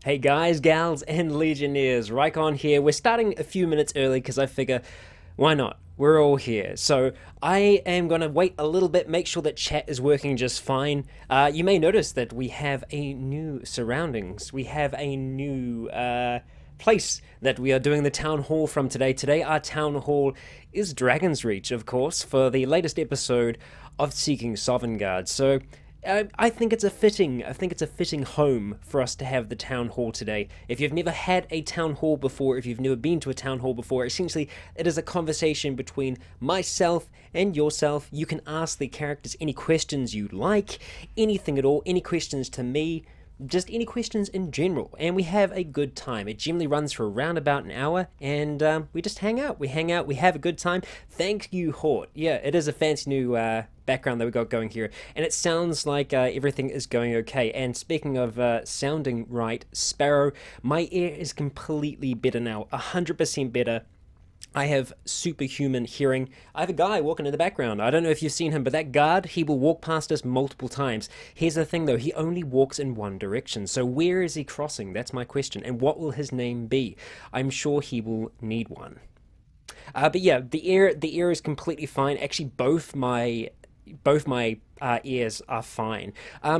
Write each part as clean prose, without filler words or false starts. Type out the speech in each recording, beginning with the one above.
Hey guys, gals, and Legionnaires, Rycon here. We're starting a few minutes early because I figure, why not? We're all here. So I am going to wait a little bit, make sure that chat is working just fine. You may notice that we have a new surroundings. We have a new place that we are doing the town hall from today. Today our town hall is Dragon's Reach, of course, for the latest episode of Seeking Sovngarde. So I think it's a fitting home for us to have the town hall today. If you've never had a town hall before, if you've never been to a town hall before, essentially it is a conversation between myself and yourself. You can ask the characters any questions you like, anything at all, any questions to me, just any questions in general, and we have a good time. It generally runs for around about an hour, and we just hang out. We have a good time. Thank you, Hort. Yeah, it is a fancy new background that we got going here, and it sounds like everything is going okay. And speaking of sounding right, Sparrow, my ear is completely better now, 100% better. I have superhuman hearing. I have a guy walking in the background. I don't know if you've seen him, but that guard, he will walk past us multiple times. Here's the thing, though. He only walks in one direction. So where is he crossing? That's my question. And what will his name be? I'm sure he will need one. But yeah, the ear is completely fine. Actually, both my ears are fine.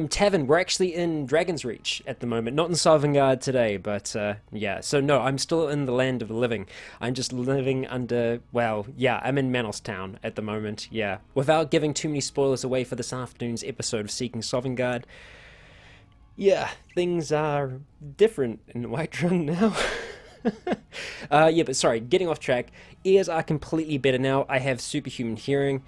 Tavern, we're actually in Dragon's Reach at the moment, not in Sovngarde today, but yeah. So no, I'm still in the land of the living. I'm just living under, well, yeah, I'm in Town at the moment, yeah. Without giving too many spoilers away for this afternoon's episode of Seeking Sovngarde, yeah, things are different in Whiterun now. Yeah, but sorry, getting off track. Ears are completely better now. I have superhuman hearing.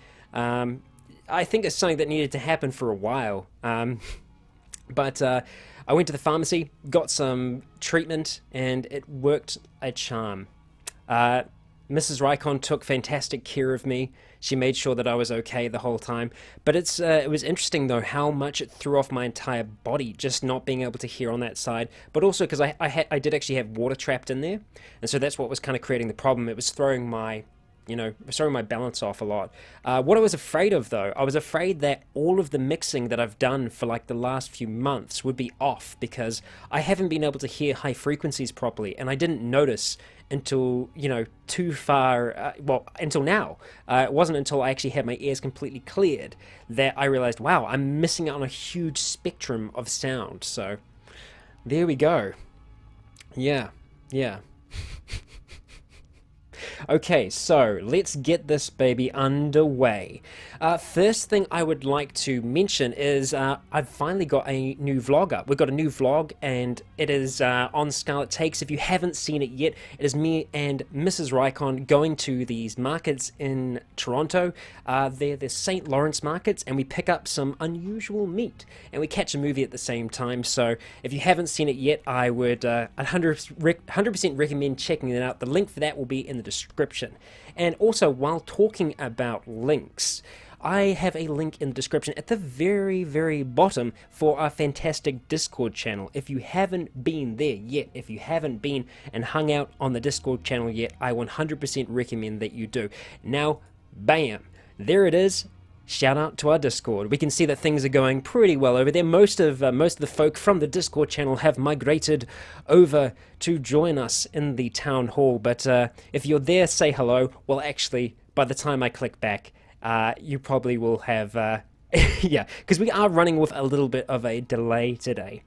I think it's something that needed to happen for a while. But I went to the pharmacy, got some treatment, and it worked a charm. Mrs. Rycon took fantastic care of me. She made sure that I was okay the whole time. But it was interesting, though, how much it threw off my entire body, just not being able to hear on that side. But also because I did actually have water trapped in there. And so that's what was kind of creating the problem. It was throwing my balance off a lot. What I was afraid of, though, I was afraid that all of the mixing that I've done for like the last few months would be off because I haven't been able to hear high frequencies properly, and I didn't notice until, too far, until now. It wasn't until I actually had my ears completely cleared that I realized, wow, I'm missing out on a huge spectrum of sound. So, there we go. Yeah, yeah. Okay, so let's get this baby underway. First thing I would like to mention is I've finally got a new vlog up. We've got a new vlog, and it is on Scarlet Takes. If you haven't seen it yet, it is me and Mrs. Rycon going to these markets in Toronto. They're the St. Lawrence markets, and we pick up some unusual meat, and we catch a movie at the same time. So if you haven't seen it yet, I would 100% recommend checking it out. The link for that will be in the description. And also, while talking about links, I have a link in the description at the very, very bottom for our fantastic Discord channel. If you haven't been there yet, if you haven't been and hung out on the Discord channel yet, I 100% recommend that you do. Now, bam, there it is. Shout out to our Discord. We can see that things are going pretty well over there. Most of the folk from the Discord channel have migrated over to join us in the town hall. But if you're there, say hello. Well, actually, by the time I click back, you probably will have yeah, because we are running with a little bit of a delay today.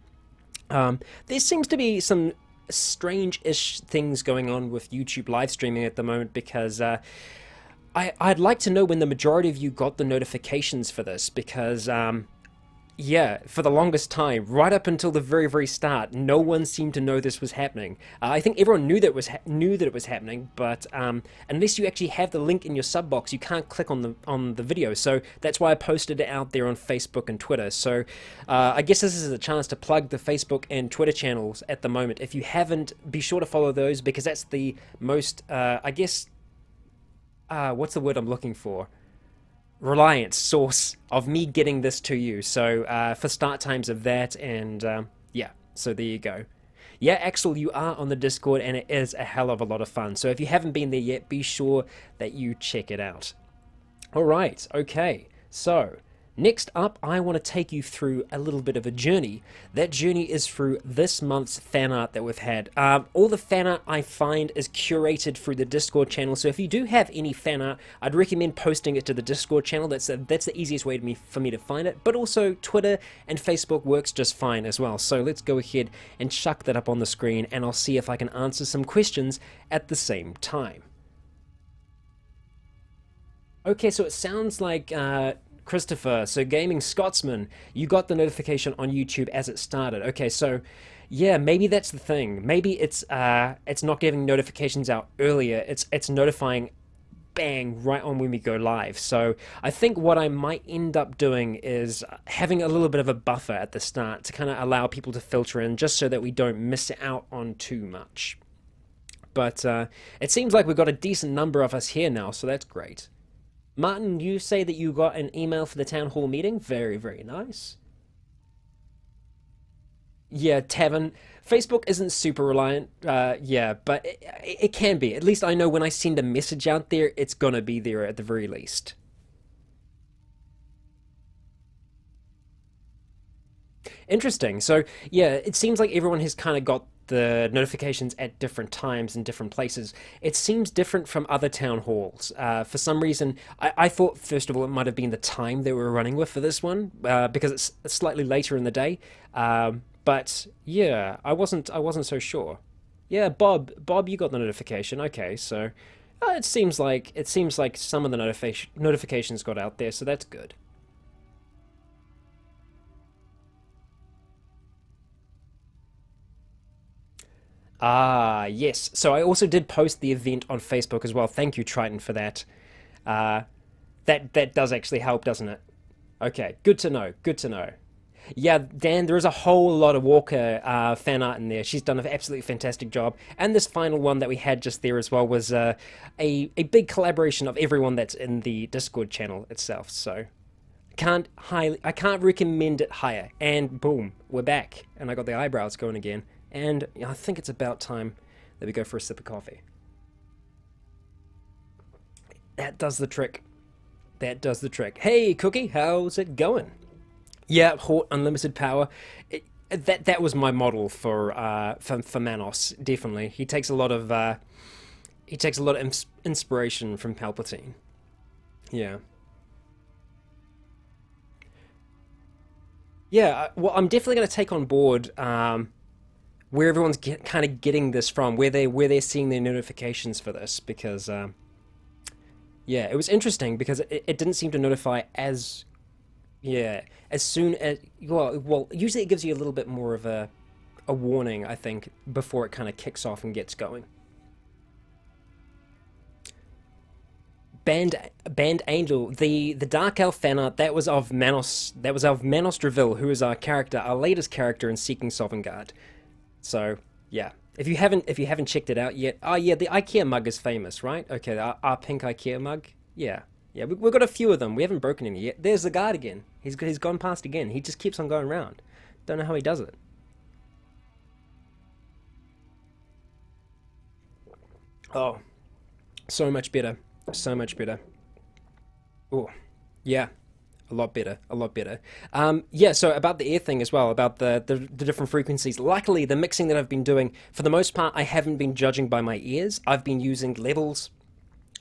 There seems to be some strange-ish things going on with YouTube live streaming at the moment because I'd like to know when the majority of you got the notifications for this because, yeah, for the longest time, right up until the very, very start, no one seemed to know this was happening. I think everyone knew that it was happening, but unless you actually have the link in your sub box, you can't click on the video. So that's why I posted it out there on Facebook and Twitter. So I guess this is a chance to plug the Facebook and Twitter channels at the moment. If you haven't, be sure to follow those because that's the most, I guess. What's the word I'm looking for? Reliance source of me getting this to you. So for start times of that, and yeah, so there you go. Yeah, Axel, you are on the Discord, and it is a hell of a lot of fun. So if you haven't been there yet, be sure that you check it out. All right, okay. So Next up, I want to take you through a little bit of a journey. That journey is through this month's fan art that we've had. All the fan art I find is curated through the Discord channel, so if you do have any fan art, I'd recommend posting it to the Discord channel. That's the easiest way for me to find it, but also Twitter and Facebook works just fine as well. So let's go ahead and chuck that up on the screen, and I'll see if I can answer some questions at the same time. Okay, so it sounds like Christopher, so Gaming Scotsman, you got the notification on YouTube as it started. Okay, so yeah, maybe that's the thing. Maybe it's not giving notifications out earlier. It's notifying bang right on when we go live. So I think what I might end up doing is having a little bit of a buffer at the start to kind of allow people to filter in, just so that we don't miss out on too much. But it seems like we've got a decent number of us here now, so that's great. Martin, you say that you got an email for the town hall meeting. Very, very nice. Yeah, Tavern. Facebook isn't super reliant, yeah, but it can be. At least I know when I send a message out there, it's gonna be there at the very least. Interesting. So, yeah, it seems like everyone has kind of got the notifications at different times in different places. It seems different from other town halls. For some reason, I thought, first of all, it might have been the time they were running with for this one, because it's slightly later in the day. But yeah, I wasn't so sure. Yeah, Bob, you got the notification. Okay, so it seems like some of the notifications got out there, so that's good. Ah, yes. So I also did post the event on Facebook as well. Thank you, Triton, for that. Uh, that does actually help, doesn't it? Okay, good to know. Good to know. Yeah, Dan, there is a whole lot of Walker fan art in there. She's done an absolutely fantastic job. And this final one that we had just there as well was a big collaboration of everyone that's in the Discord channel itself. So I can't recommend it higher. And boom, we're back, and I got the eyebrows going again. And I think it's about time that we go for a sip of coffee. That does the trick. That does the trick. Hey, Cookie, how's it going? Yeah, Hort Unlimited Power. That was my model for Manos. Definitely, he takes a lot of inspiration from Palpatine. Yeah, yeah. Well, I'm definitely going to take on board where everyone's kind of getting this from, where they're seeing their notifications for this, because yeah, it was interesting because it didn't seem to notify as yeah, as soon as usually it gives you a little bit more of a warning, I think, before it kind of kicks off and gets going. Band Angel, the Dark Elf fan art that was of Manos Dreville, who is our latest character in Seeking Sovngarde. So yeah, if you haven't checked it out yet, oh yeah, the IKEA mug is famous, right? Okay, our pink IKEA mug, yeah, yeah, we've got a few of them. We haven't broken any yet. There's the guard again. He's gone past again. He just keeps on going round. Don't know how he does it. Oh, so much better, so much better. Oh, yeah, a lot better, a lot better. Yeah, so about the air thing as well, about the different frequencies. Luckily, the mixing that I've been doing, for the most part, I haven't been judging by my ears. I've been using levels,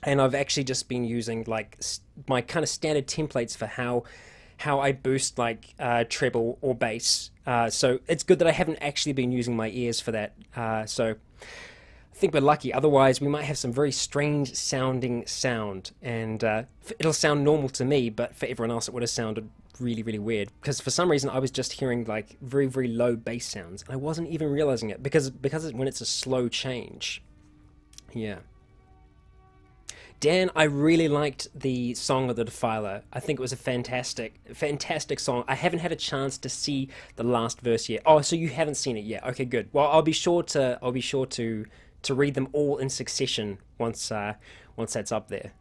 and I've actually just been using like my kind of standard templates for how I boost like treble or bass. So it's good that I haven't actually been using my ears for that. So I think we're lucky. Otherwise, we might have some very strange sounding sound, and it'll sound normal to me, but for everyone else, it would have sounded really, really weird. Because for some reason, I was just hearing like very, very low bass sounds, and I wasn't even realizing it when it's a slow change. Yeah. Dan, I really liked the Song of the Defiler. I think it was a fantastic, fantastic song. I haven't had a chance to see the last verse yet. Oh, so you haven't seen it yet? Okay, good. Well, I'll be sure to read them all in succession once that's up there.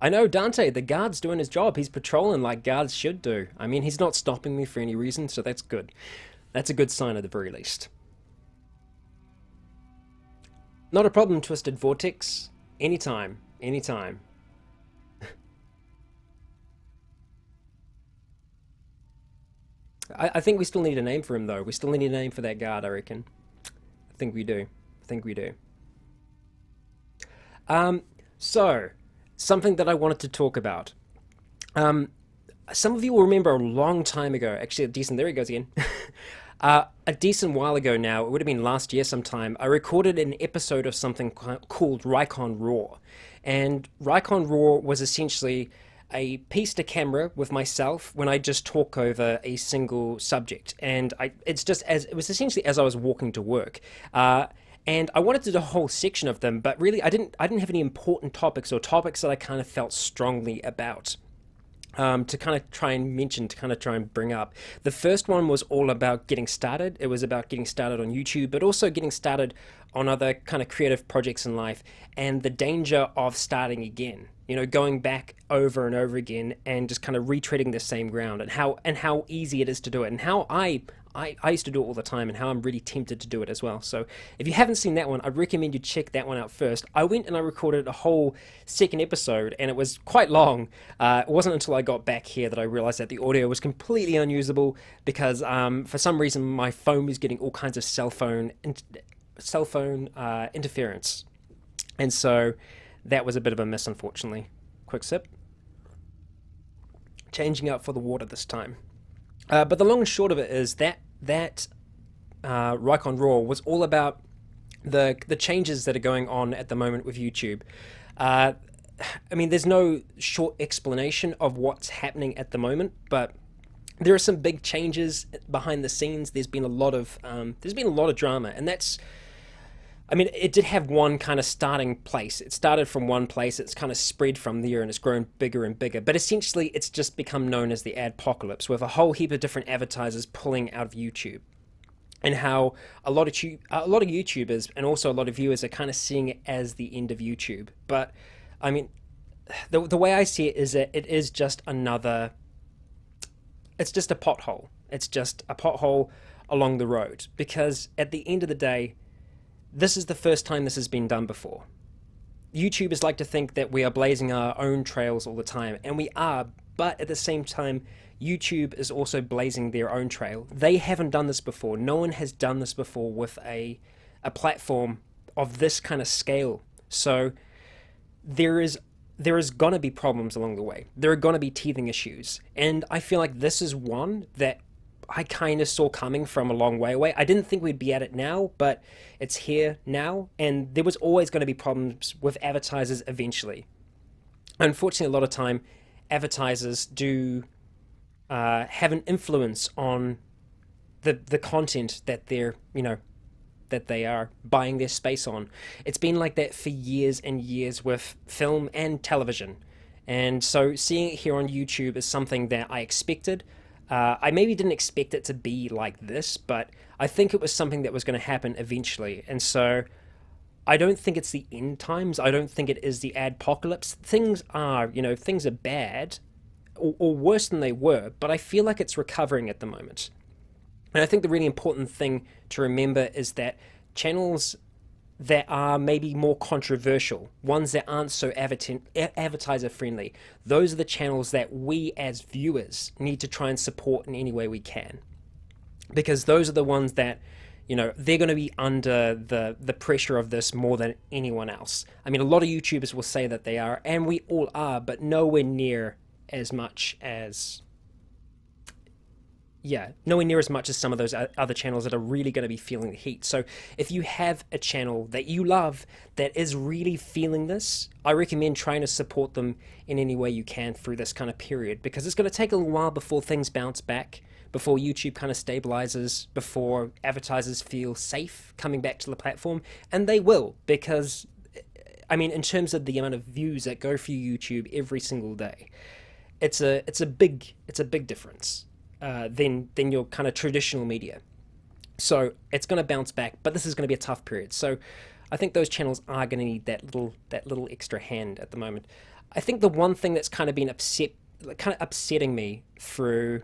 I know Dante, the guard's doing his job. He's patrolling like guards should do. I mean, he's not stopping me for any reason, so that's good. That's a good sign at the very least. Not a problem, Twisted Vortex. Anytime, anytime. I think we still need a name for him, though. We still need a name for that guard, I reckon. I think we do. I think we do. Um, so, something that I wanted to talk about. Um, some of you will remember a long time ago, actually, a decent, there he goes again. A decent while ago now, it would have been last year sometime, I recorded an episode of something called Rycon Raw. And Rycon Raw was essentially a piece to camera with myself when I just talk over a single subject. And it was essentially as I was walking to work. And I wanted to do a whole section of them, but really I didn't have any important topics or topics that I kind of felt strongly about. To kind of try and mention, to kind of try and bring up. The first one was all about getting started. It was about getting started on YouTube, but also getting started on other kind of creative projects in life and the danger of starting again. You know, going back over and over again and just kind of retreading the same ground, and how easy it is to do it, and how I used to do it all the time, and how I'm really tempted to do it as well. So if you haven't seen that one, I'd recommend you check that one out first. I went and I recorded a whole second episode, and it was quite long. It wasn't until I got back here that I realized that the audio was completely unusable because for some reason my phone was getting all kinds of cell phone interference. And so that was a bit of a miss, unfortunately. Quick sip. Changing out for the water this time. But the long and short of it is that Rycon Raw was all about the changes that are going on at the moment with YouTube. I mean, there's no short explanation of what's happening at the moment, but there are some big changes behind the scenes. There's been a lot of drama, and that's. I mean, it did have one kind of starting place. It started from one place, it's kind of spread from there, and it's grown bigger and bigger. But essentially, it's just become known as the Adpocalypse, with a whole heap of different advertisers pulling out of YouTube. And how a lot of YouTubers and also a lot of viewers are kind of seeing it as the end of YouTube. But, I mean, the way I see it is that it is just it's just a pothole. It's just a pothole along the road. Because at the end of the day, this is the first time this has been done before. YouTubers like to think that we are blazing our own trails all the time, and we are, but at the same time, YouTube is also blazing their own trail. They haven't done this before. No one has done this before with a platform of this kind of scale. So there is gonna be problems along the way. There are gonna be teething issues, and I feel like this is one that I kind of saw coming from a long way away. I didn't think we'd be at it now, but it's here now, and there was always going to be problems with advertisers eventually. Unfortunately, a lot of time, advertisers do have an influence on the content that that they are buying their space on. It's been like that for years and years with film and television, and so seeing it here on YouTube is something that I expected. I maybe didn't expect it to be like this, but I think it was something that was going to happen eventually. And so I don't think it's the end times. I don't think it is the adpocalypse. Things are bad or worse than they were, but I feel like it's recovering at the moment. And I think the really important thing to remember is that channels that are maybe more controversial, ones that aren't so advertiser friendly, those are the channels that we as viewers need to try and support in any way we can. Because those are the ones that, they're going to be under the pressure of this more than anyone else. I mean, a lot of YouTubers will say that they are, and we all are, but nowhere near as much as some of those other channels that are really going to be feeling the heat. So if you have a channel that you love that is really feeling this, I recommend trying to support them in any way you can through this kind of period, because it's going to take a little while before things bounce back, before YouTube kind of stabilizes, before advertisers feel safe coming back to the platform. And they will, because, I mean, in terms of the amount of views that go through YouTube every single day, it's a big difference. Than your kind of traditional media. So it's going to bounce back, but this is going to be a tough period. So I think those channels are going to need that little extra hand at the moment. I think the one thing that's kind of been upsetting me through,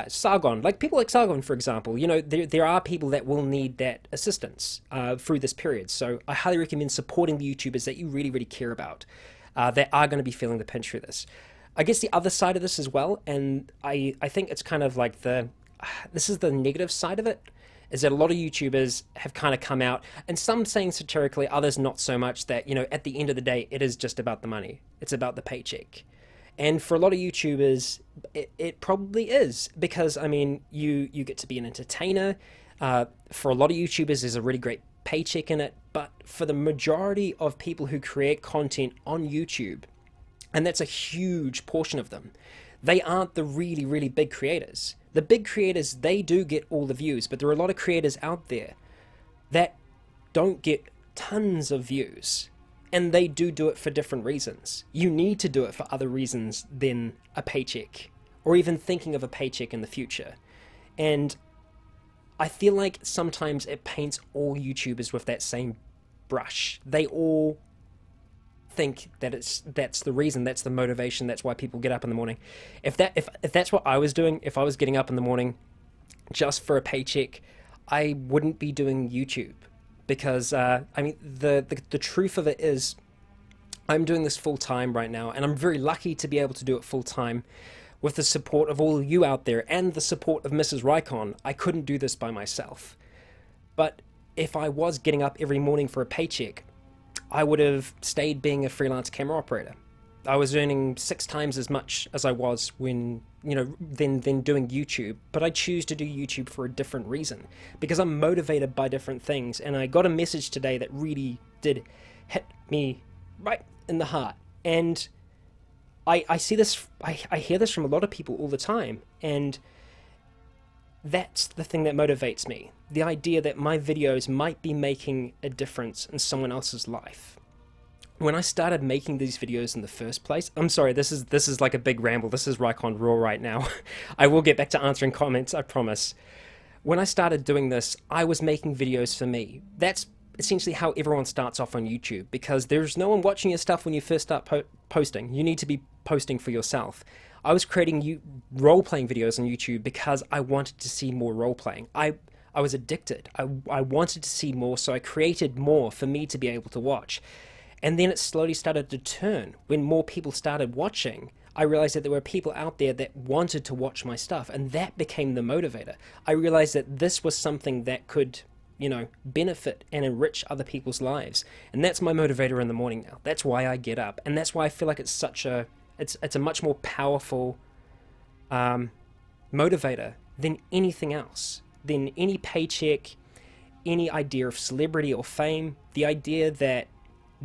Sargon, like people like Sargon, for example, there are people that will need that assistance through this period. So I highly recommend supporting the YouTubers that you really, really care about that are going to be feeling the pinch through this. I guess the other side of this as well, and I think it's kind of like this is the negative side of it, is that a lot of YouTubers have kind of come out, and some saying satirically, others not so much, that, you know, at the end of the day, it is just about the money. It's about the paycheck. And for a lot of YouTubers, it probably is, because, I mean, you get to be an entertainer. For a lot of YouTubers, there's a really great paycheck in it, but for the majority of people who create content on YouTube, and that's a huge portion of them, they aren't the really, really big creators. The big creators, they do get all the views, but there are a lot of creators out there that don't get tons of views, and they do it for different reasons. You need to do it for other reasons than a paycheck, or even thinking of a paycheck in the future. And I feel like sometimes it paints all YouTubers with that same brush. They all think that that's the reason, that's the motivation, that's why people get up in the morning. If that's what I was doing, if I was getting up in the morning just for a paycheck, I wouldn't be doing YouTube, because I mean, the truth of it is, I'm doing this full time right now, and I'm very lucky to be able to do it full time with the support of all of you out there and the support of Mrs. Rycon. I couldn't do this by myself. But if I was getting up every morning for a paycheck, I would have stayed being a freelance camera operator. I was earning 6 times as much as I was when, you know, than doing YouTube. But I choose to do YouTube for a different reason, because I'm motivated by different things. And I got a message today that really did hit me right in the heart. And I see this, I hear this from a lot of people all the time, and that's the thing that motivates me. The idea that my videos might be making a difference in someone else's life. When I started making these videos in the first place, I'm sorry, this is like a big ramble. This is Rycon Raw right now. I will get back to answering comments, I promise. When I started doing this, I was making videos for me. That's essentially how everyone starts off on YouTube, because there's no one watching your stuff when you first start posting. You need to be posting for yourself. I was creating role-playing videos on YouTube because I wanted to see more role-playing. I was addicted. I wanted to see more, so I created more for me to be able to watch. And then it slowly started to turn. When more people started watching, I realized that there were people out there that wanted to watch my stuff, and that became the motivator. I realized that this was something that could, you know, benefit and enrich other people's lives. And that's my motivator in the morning now. That's why I get up. And that's why I feel like it's such a, it's a much more powerful motivator than anything else, than any paycheck, any idea of celebrity or fame. The idea that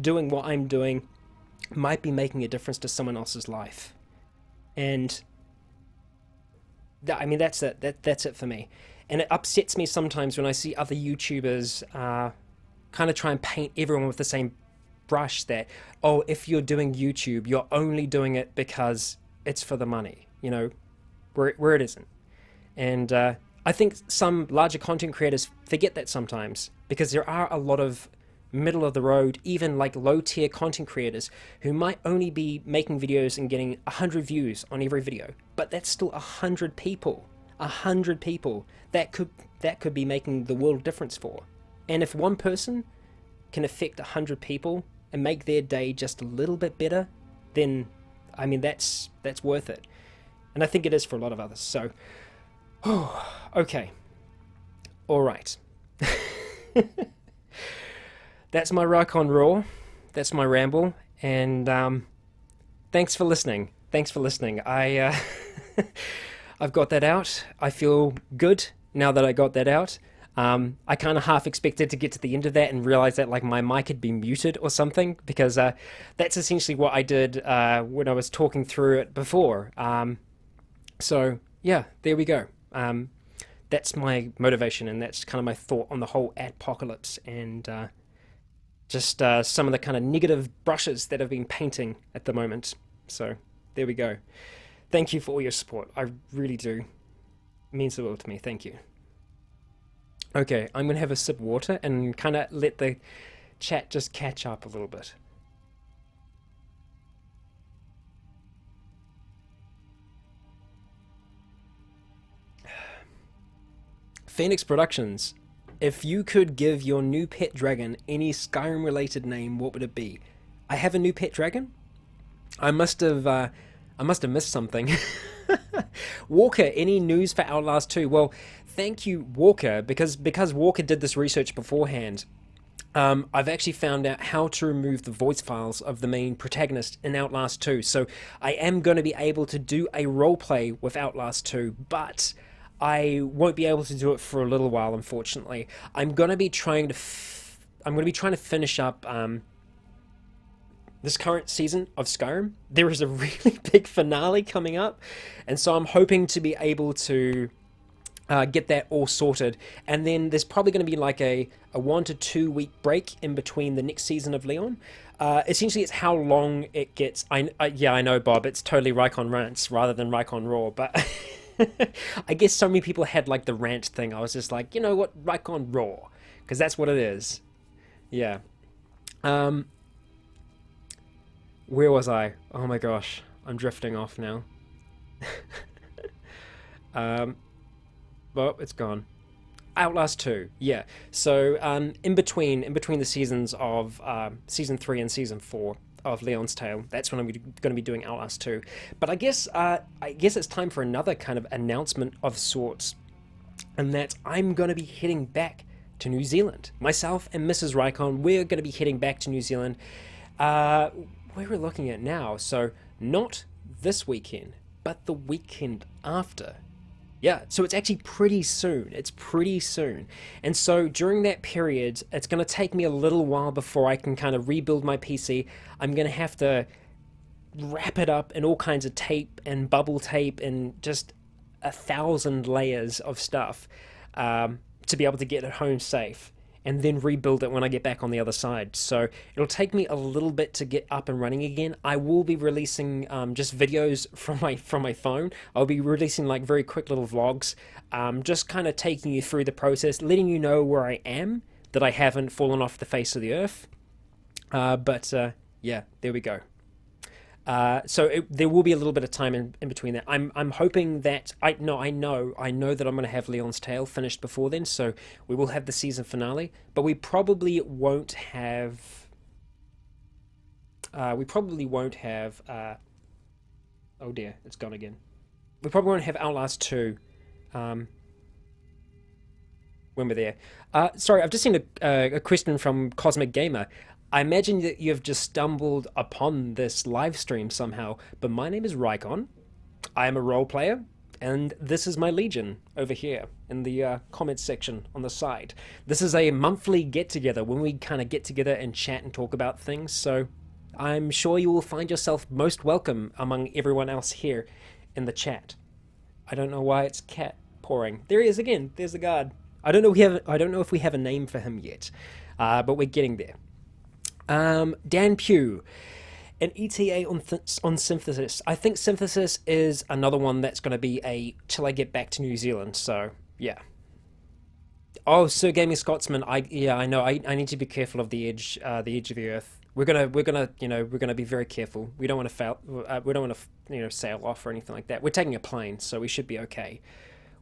doing what I'm doing might be making a difference to someone else's life. And I mean, that's it. That's it for me. And it upsets me sometimes when I see other YouTubers kind of try and paint everyone with the same brush, that, oh, if you're doing YouTube, you're only doing it because it's for the money, you know, where it isn't. And I think some larger content creators forget that sometimes, because there are a lot of middle of the road, even like low tier content creators who might only be making videos and getting 100 views on every video, but that's still 100 people. 100 people that could be making the world difference for. And if one person can affect 100 people and make their day just a little bit better, then I mean, that's worth it. And I think it is for a lot of others. So okay, all right. That's my Rycon Raw. That's my ramble. And thanks for listening. I've got that out. I feel good now that I got that out. I kind of half expected to get to the end of that and realize that like my mic had been muted or something, because that's essentially what I did when I was talking through it before. So yeah, there we go. That's my motivation, and that's kind of my thought on the whole Adpocalypse, and just some of the kind of negative brushes that I've been painting at the moment. So there we go. Thank you for all your support. I really do. It means the world to me. Thank you. Okay, I'm going to have a sip of water and kind of let the chat just catch up a little bit. Phoenix Productions. If you could give your new pet dragon any Skyrim related name, what would it be? I have a new pet dragon. I must have I must have missed something. Walker, any news for Outlast 2? Well, thank you, Walker, because Walker did this research beforehand. I've actually found out how to remove the voice files of the main protagonist in Outlast 2. So I am going to be able to do a roleplay with Outlast 2, but I won't be able to do it for a little while, unfortunately. I'm going to be trying to finish up this current season of Skyrim. There is a really big finale coming up, and so I'm hoping to be able to get that all sorted, and then there's probably going to be like a 1 to 2 week break in between the next season of Leon. Essentially, it's how long it gets. Yeah, I know, Bob. It's totally Rycon rants rather than Rycon raw, but I guess so many people had like the rant thing. I was just like, you know what, Rycon raw, because that's what it is. Yeah. Where was I? Oh my gosh, I'm drifting off now. Well, it's gone. Outlast 2, yeah. So in between the seasons of season 3 and season 4 of Leon's Tale, that's when I'm going to be doing Outlast 2. But I guess it's time for another kind of announcement of sorts, and that I'm going to be heading back to New Zealand. Myself and Mrs. Rycon, we're going to be heading back to New Zealand. Where we're looking at now, so not this weekend, but the weekend after. Yeah, so it's actually pretty soon. It's pretty soon. And so during that period, it's going to take me a little while before I can kind of rebuild my PC. I'm going to have to wrap it up in all kinds of tape and bubble tape and just 1,000 layers of stuff to be able to get it home safe, and then rebuild it when I get back on the other side. So it'll take me a little bit to get up and running again. I will be releasing just videos from my phone. I'll be releasing like very quick little vlogs, just kind of taking you through the process, letting you know where I am, that I haven't fallen off the face of the earth. But yeah, there we go. So there will be a little bit of time in between that. I'm hoping that I know that I'm going to have Leon's Tale finished before then, so we will have the season finale. But we probably won't have. Oh dear, it's gone again. We probably won't have Outlast 2. When we're there. Sorry, I've just seen a question from Cosmic Gamer. I imagine that you've just stumbled upon this live stream somehow, but my name is Rycon. I am a role player, and this is my Legion over here in the comments section on the side. This is a monthly get-together when we kind of get together and chat and talk about things, so I'm sure you will find yourself most welcome among everyone else here in the chat. I don't know why it's cat pouring. There he is again. There's the guard. I don't know if we have a name for him yet, but we're getting there. Dan Pugh, an ETA on Synthesis. I think Synthesis is another one that's going to be till I get back to New Zealand. So yeah. Oh, Sir Gaming Scotsman. I know. I need to be careful of the edge of the earth. We're gonna be very careful. We don't want to fail. We don't want to sail off or anything like that. We're taking a plane, so we should be okay.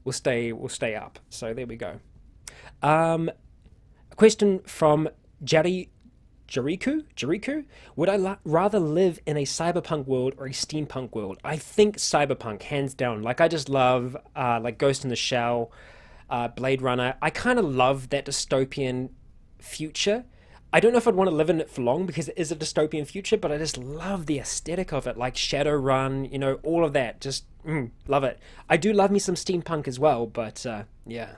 We'll stay up. So there we go. A question from Jericho, would I rather live in a cyberpunk world or a steampunk world? I think cyberpunk, hands down. Like, I just love like Ghost in the Shell, Blade Runner. I kind of love that dystopian future. I don't know if I'd want to live in it for long because it is a dystopian future, but I just love the aesthetic of it, like Shadowrun, all of that. Just love it. I do love me some steampunk as well, but yeah.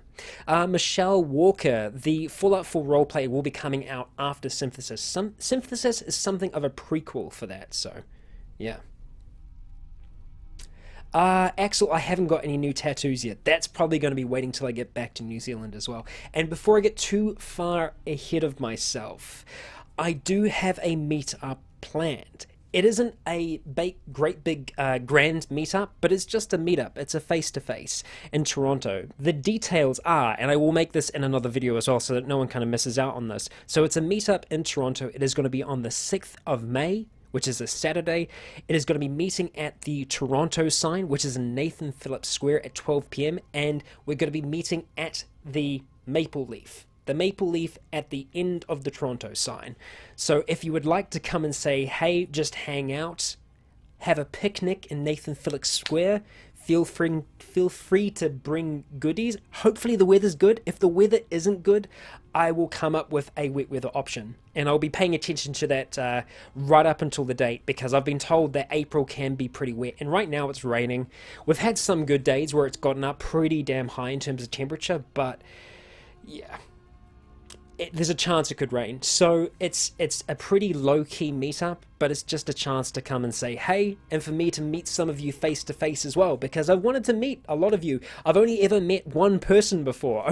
Michelle Walker, the Fallout 4 roleplay will be coming out after Synthesis. Synthesis is something of a prequel for that, so yeah. Axel, I haven't got any new tattoos yet. That's probably going to be waiting till I get back to New Zealand as well. And before I get too far ahead of myself, I do have a meetup planned. It isn't a great big grand meetup, but it's just a meetup. It's a face-to-face in Toronto. The details are, and I will make this in another video as well so that no one kind of misses out on this. So it's a meetup in Toronto. It is going to be on the 6th of May, which is a Saturday. It is going to be meeting at the Toronto sign, which is in Nathan Phillips Square at 12 p.m. And we're going to be meeting at the Maple Leaf at the end of the Toronto sign. So if you would like to come and say, hey, just hang out, have a picnic in Nathan Phillips Square. Feel free to bring goodies. Hopefully the weather's good. If the weather isn't good, I will come up with a wet weather option. And I'll be paying attention to that right up until the date, because I've been told that April can be pretty wet. And right now it's raining. We've had some good days where it's gotten up pretty damn high in terms of temperature, but yeah. There's a chance it could rain, so it's a pretty low-key meetup, but it's just a chance to come and say hey, and for me to meet some of you face to face as well, because I've wanted to meet a lot of you. I've only ever met one person before,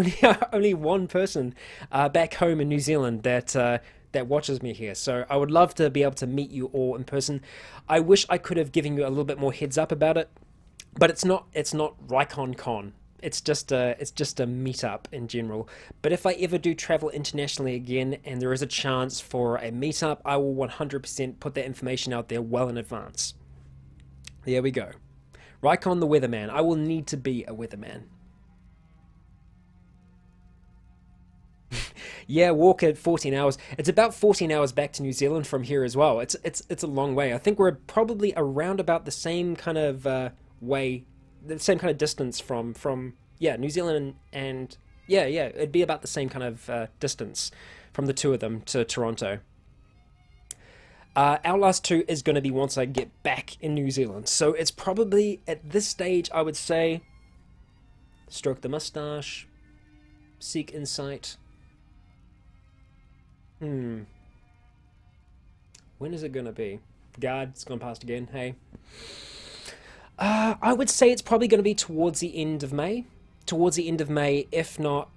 only one person back home in New Zealand that watches me here, so I would love to be able to meet you all in person. I wish I could have given you a little bit more heads up about it, but it's not Rycon Con. It's just a meetup in general. But if I ever do travel internationally again and there is a chance for a meetup, I will 100% put that information out there well in advance. There we go. Rycon the weatherman. I will need to be a weatherman. Yeah, walk at 14 hours. It's about 14 hours back to New Zealand from here as well. It's a long way. I think we're probably around about the same kind of way, the same kind of distance from New Zealand, and yeah, it'd be about the same kind of distance from the two of them to Toronto. Outlast 2 is going to be once I get back in New Zealand, so it's probably at this stage I would say stroke the mustache, seek insight. When is it going to be? God, it's gone past again. Hey. I would say it's probably going to be towards the end of May. If not...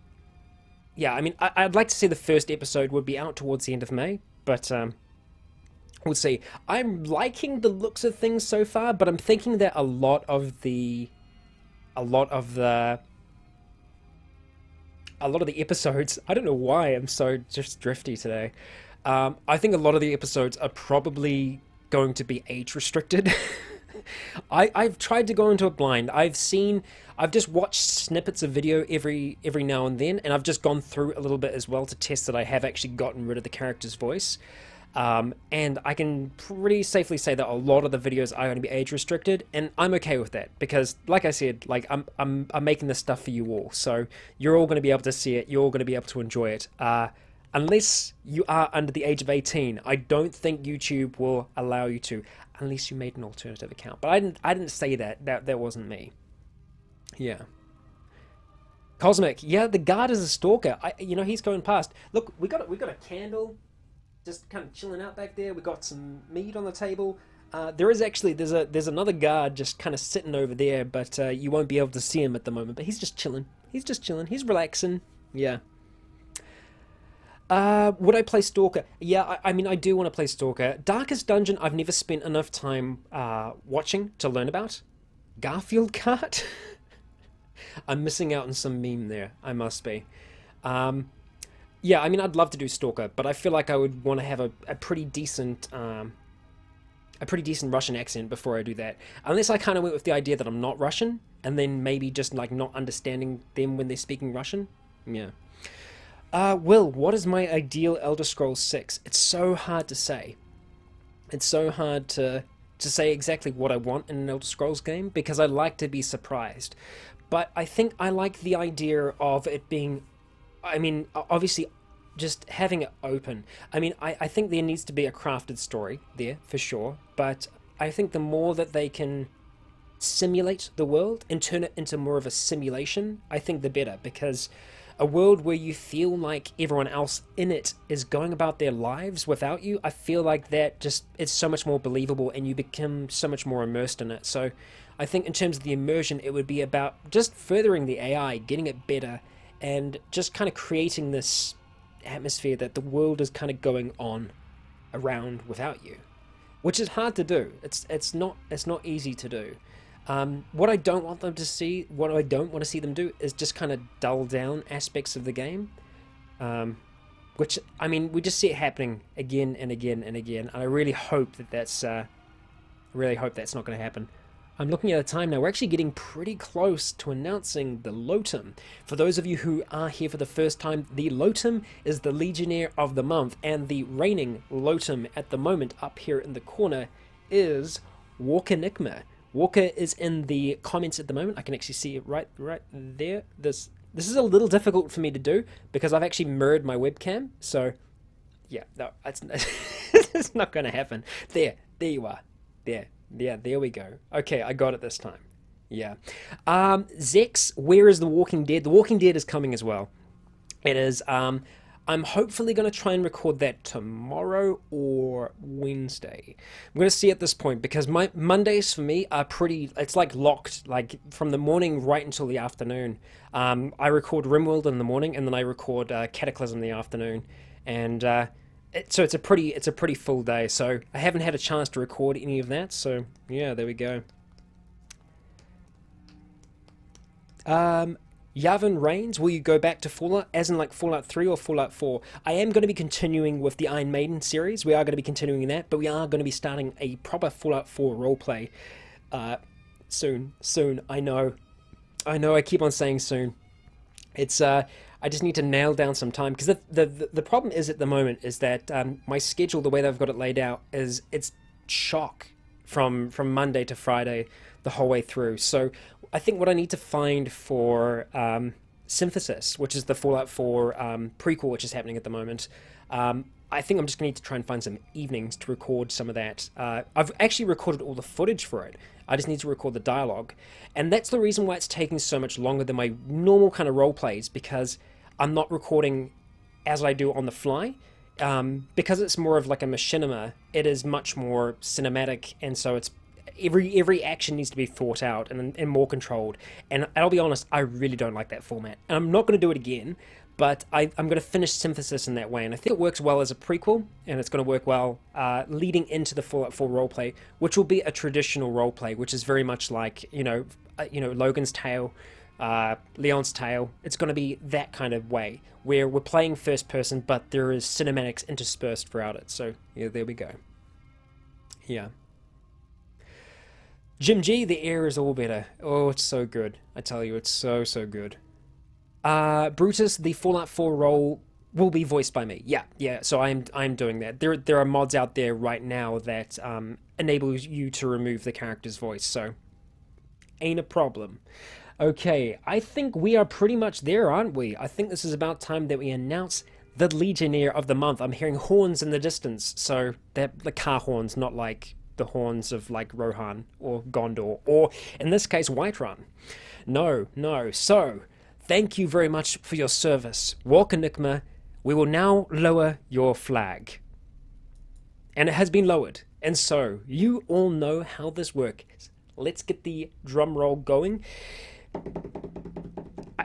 Yeah, I mean, I'd like to say the first episode would be out towards the end of May, but we'll see. I'm liking the looks of things so far, but I'm thinking that a lot of the episodes... I don't know why I'm so just drifty today. I think a lot of the episodes are probably going to be age restricted. I've tried to go into it blind. I've just watched snippets of video every now and then, and I've just gone through a little bit as well to test that I have actually gotten rid of the character's voice. And I can pretty safely say that a lot of the videos are going to be age restricted, and I'm okay with that, because like I said, like I'm making this stuff for you all, so you're all going to be able to see it, you're all going to be able to enjoy it. Unless you are under the age of 18, I don't think YouTube will allow you to, unless you made an alternative account. But I didn't say that. That wasn't me. Yeah. Cosmic. Yeah, the guard is a stalker. He's going past. Look, we got a candle, just kind of chilling out back there. We got some mead on the table. There's another guard just kind of sitting over there, but you won't be able to see him at the moment. But he's just chilling. He's relaxing. Yeah. Would I play Stalker? Yeah, I mean, I do want to play Stalker. Darkest Dungeon, I've never spent enough time watching to learn about. Garfield Kart? I'm missing out on some meme there, I must be. Yeah, I mean, I'd love to do Stalker, but I feel like I would want to have a pretty decent Russian accent before I do that. Unless I kind of went with the idea that I'm not Russian, and then maybe just like not understanding them when they're speaking Russian. Yeah. Will, what is my ideal Elder Scrolls 6? It's so hard to say. It's so hard to say exactly what I want in an Elder Scrolls game, because I like to be surprised. But I think I like the idea of it being, I mean, obviously, just having it open. I mean, I think there needs to be a crafted story there, for sure, but I think the more that they can simulate the world and turn it into more of a simulation, I think the better, because a world where you feel like everyone else in it is going about their lives without you, I feel like that just, it's so much more believable and you become so much more immersed in it. So I think in terms of the immersion, it would be about just furthering the AI, getting it better, and just kind of creating this atmosphere that the world is kind of going on around without you, which is hard to do. It's not easy to do. What I don't want them to see, what I don't want to see them do, is just kind of dull down aspects of the game, which, I mean, we just see it happening again and again and again, and I really hope that's not going to happen. I'm looking at the time now. We're actually getting pretty close to announcing the Lotum. For those of you who are here for the first time, the Lotum is the Legionnaire of the month, and the reigning Lotum at the moment up here in the corner is Walker Enigma. Walker is in the comments at the moment. I can actually see it right there. This is a little difficult for me to do because I've actually mirrored my webcam. So yeah, no, it's it's not going to happen. There you are. There we go. Okay, I got it this time. Yeah. Zex, where is The Walking Dead? The Walking Dead is coming as well. It is. I'm hopefully going to try and record that tomorrow or Wednesday. I'm going to see at this point because my Mondays for me are pretty, it's like locked, like from the morning right until the afternoon. I record RimWorld in the morning and then I record Cataclysm in the afternoon. And so it's a pretty full day. So I haven't had a chance to record any of that. So yeah, there we go. Yavin Reigns, will you go back to Fallout, as in like Fallout 3 or Fallout 4? I am going to be continuing with the Iron Maiden series. We are going to be continuing that, but we are going to be starting a proper Fallout 4 roleplay soon. I know, I keep on saying soon. It's I just need to nail down some time, because the problem is at the moment is that my schedule, the way that I've got it laid out, is it's chock from Monday to Friday the whole way through. So I think what I need to find for Synthesis, which is the Fallout 4 prequel, which is happening at the moment, I think I'm just going to need to try and find some evenings to record some of that. I've actually recorded all the footage for it. I just need to record the dialogue. And that's the reason why it's taking so much longer than my normal kind of role plays, because I'm not recording as I do on the fly. Because it's more of like a machinima, it is much more cinematic, and so it's every action needs to be thought out and more controlled. And I'll be honest, I really don't like that format. And I'm not going to do it again, but I'm going to finish Synthesis in that way. And I think it works well as a prequel, and it's going to work well leading into the Fallout 4 roleplay, which will be a traditional roleplay, which is very much like, Logan's Tale, Leon's Tale. It's going to be that kind of way, where we're playing first person, but there is cinematics interspersed throughout it. So, yeah, there we go. Yeah. Jim G, the air is all better. Oh, it's so good. I tell you, it's so good. Brutus, the Fallout 4 role will be voiced by me. Yeah. So I'm doing that. There are mods out there right now that enable you to remove the character's voice. So ain't a problem. Okay, I think we are pretty much there, aren't we? I think this is about time that we announce the Legionnaire of the month. I'm hearing horns in the distance, so they're the car horns, not like the horns of like Rohan or Gondor, or in this case Whiterun. No. So thank you very much for your service, Walker Enigma. We will now lower your flag, and it has been lowered. And so you all know how this works. Let's get the drum roll going.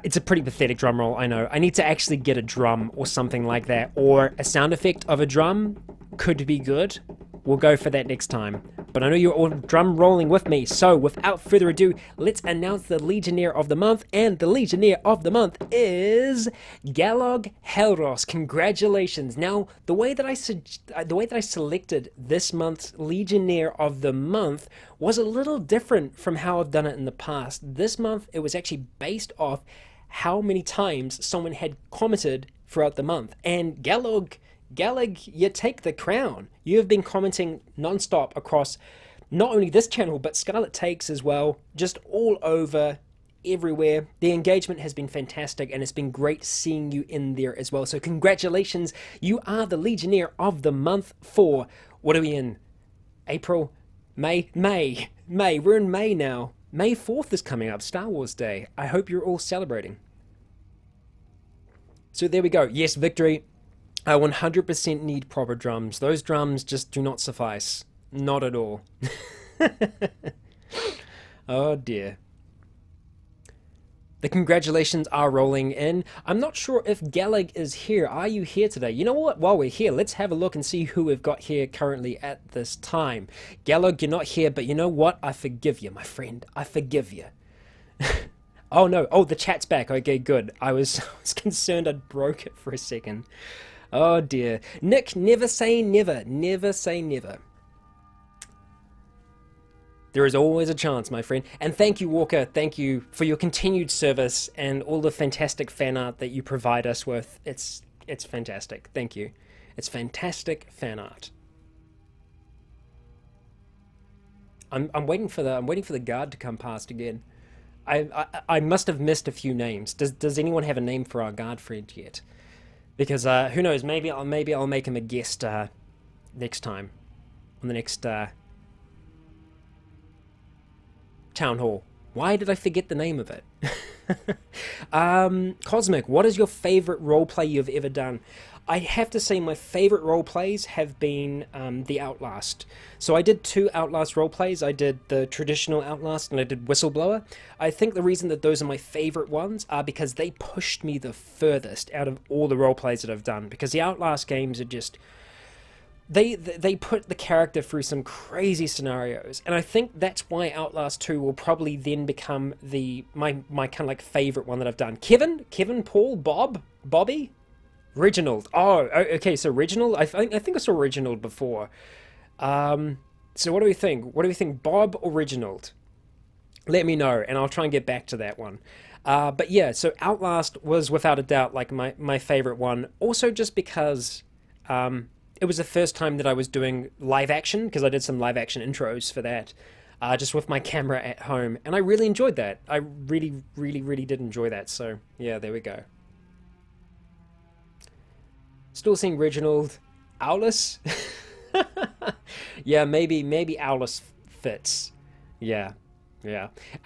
It's a pretty pathetic drum roll, I know. I need to actually get a drum or something like that, or a sound effect of a drum could be good. We'll go for that next time. But I know you're all drum rolling with me, so without further ado, let's announce the Legionnaire of the month. And the Legionnaire of the month is Galog Helros. Congratulations. Now, the way that I selected this month's Legionnaire of the month was a little different from how I've done it in the past. This month, it was actually based off how many times someone had commented throughout the month. And Galog, you take the crown. You have been commenting non-stop across not only this channel, but Scarlet Takes as well, just all over, everywhere. The engagement has been fantastic, and it's been great seeing you in there as well. So congratulations, you are the Legionnaire of the month for, what are we in? April? May. We're in May now. May 4th is coming up, Star Wars Day. I hope you're all celebrating. So there we go. Yes, victory. I 100% need proper drums. Those drums just do not suffice. Not at all. Oh dear. The congratulations are rolling in. I'm not sure if Galag is here. Are you here today? You know what? While we're here, let's have a look and see who we've got here currently at this time. Galag, you're not here, but you know what? I forgive you, my friend. I forgive you. Oh no. Oh, the chat's back. Okay, good. I was concerned I'd broke it for a second. Oh dear. Nick, never say never. Never say never. There is always a chance, my friend. And thank you, Walker. Thank you for your continued service and all the fantastic fan art that you provide us with. It's fantastic. Thank you. It's fantastic fan art. I'm waiting for the guard to come past again. I must have missed a few names. Does anyone have a name for our guard friend yet? Because who knows? Maybe I'll make him a guest next time on the next town hall. Why did I forget the name of it? Cosmic, what is your favorite roleplay you've ever done? I have to say my favorite roleplays have been the Outlast. So I did two Outlast roleplays. I did the traditional Outlast and I did Whistleblower. I think the reason that those are my favorite ones are because they pushed me the furthest out of all the roleplays that I've done. Because the Outlast games are just... They put the character through some crazy scenarios, and I think that's why Outlast 2 will probably then become my kind of like favorite one that I've done. Kevin, Paul, Bobby, Reginald. Oh, okay. So Reginald, I think I saw Reginald before. So what do we think? What do we think, Bob or Reginald? Let me know, and I'll try and get back to that one. But yeah, so Outlast was without a doubt like my favorite one. Also, just because. It was the first time that I was doing live action, because I did some live action intros for that, just with my camera at home, and I really enjoyed that. I really, really, really did enjoy that, so yeah, there we go. Still seeing Reginald. Owlus? Yeah, maybe Owlus fits. Yeah.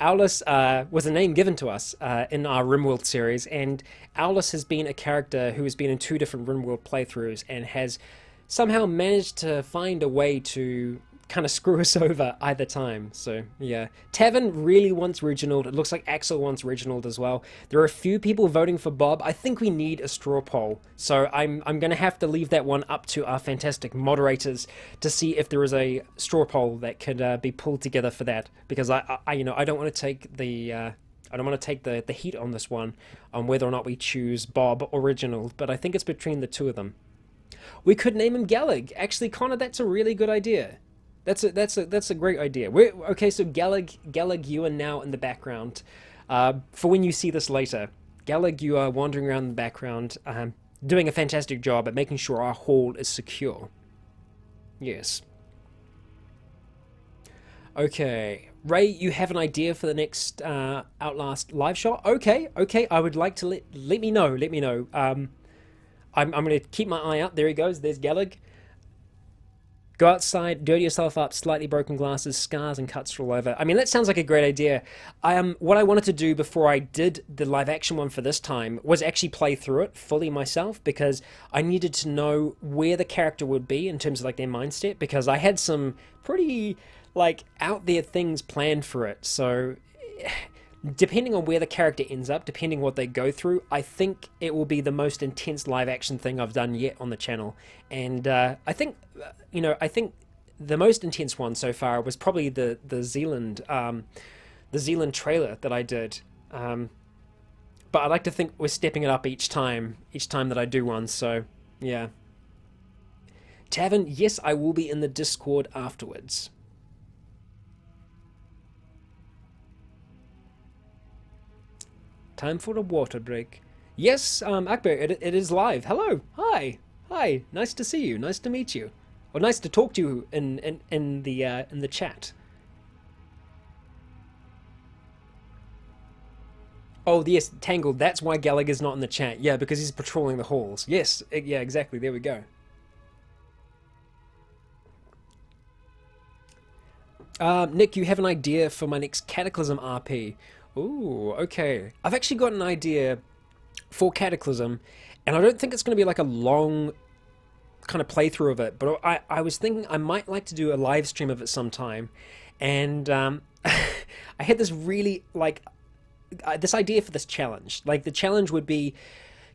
Owlus was a name given to us in our RimWorld series, and Owlus has been a character who has been in two different RimWorld playthroughs and has somehow managed to find a way to kind of screw us over either time. So yeah, Tavern really wants Reginald. It looks like Axel wants Reginald as well. There are a few people voting for Bob. I think we need a straw poll, so I'm going to have to leave that one up to our fantastic moderators to see if there is a straw poll that could be pulled together for that, because I don't want to take the heat on this one on whether or not we choose Bob or Reginald, but I think it's between the two of them. We could name him Gallag. Actually, Connor, that's a really good idea. That's a great idea. Okay, so Gallag, you are now in the background. For when you see this later, Gallag, you are wandering around in the background, doing a fantastic job at making sure our hall is secure. Yes. Okay, Ray, you have an idea for the next Outlast live shot? Okay. I would like to let me know. I'm going to keep my eye out. There he goes. There's Gallag. Go outside, dirty yourself up, slightly broken glasses, scars and cuts all over. I mean, that sounds like a great idea. What I wanted to do before I did the live action one for this time was actually play through it fully myself, because I needed to know where the character would be in terms of like their mindset, because I had some pretty like out there things planned for it. So depending on where the character ends up, depending what they go through, I think it will be the most intense live action thing I've done yet on the channel. And I think the most intense one so far was probably the Zealand trailer that I did. But I like to think we're stepping it up each time that I do one. So yeah. Tavern, yes, I will be in the Discord afterwards. Time for a water break. Yes, Akbar, it is live. Hello. Hi. Nice to see you. Nice to meet you. Or nice to talk to you in the chat. Oh, yes, Tangled. That's why Gallag is not in the chat. Yeah, because he's patrolling the halls. Yes, yeah, exactly. There we go. Nick, you have an idea for my next Cataclysm RP. Ooh, okay. I've actually got an idea for Cataclysm, and I don't think it's going to be like a long kind of playthrough of it, but I was thinking I might like to do a live stream of it sometime, and I had this really, like, this idea for this challenge. Like, the challenge would be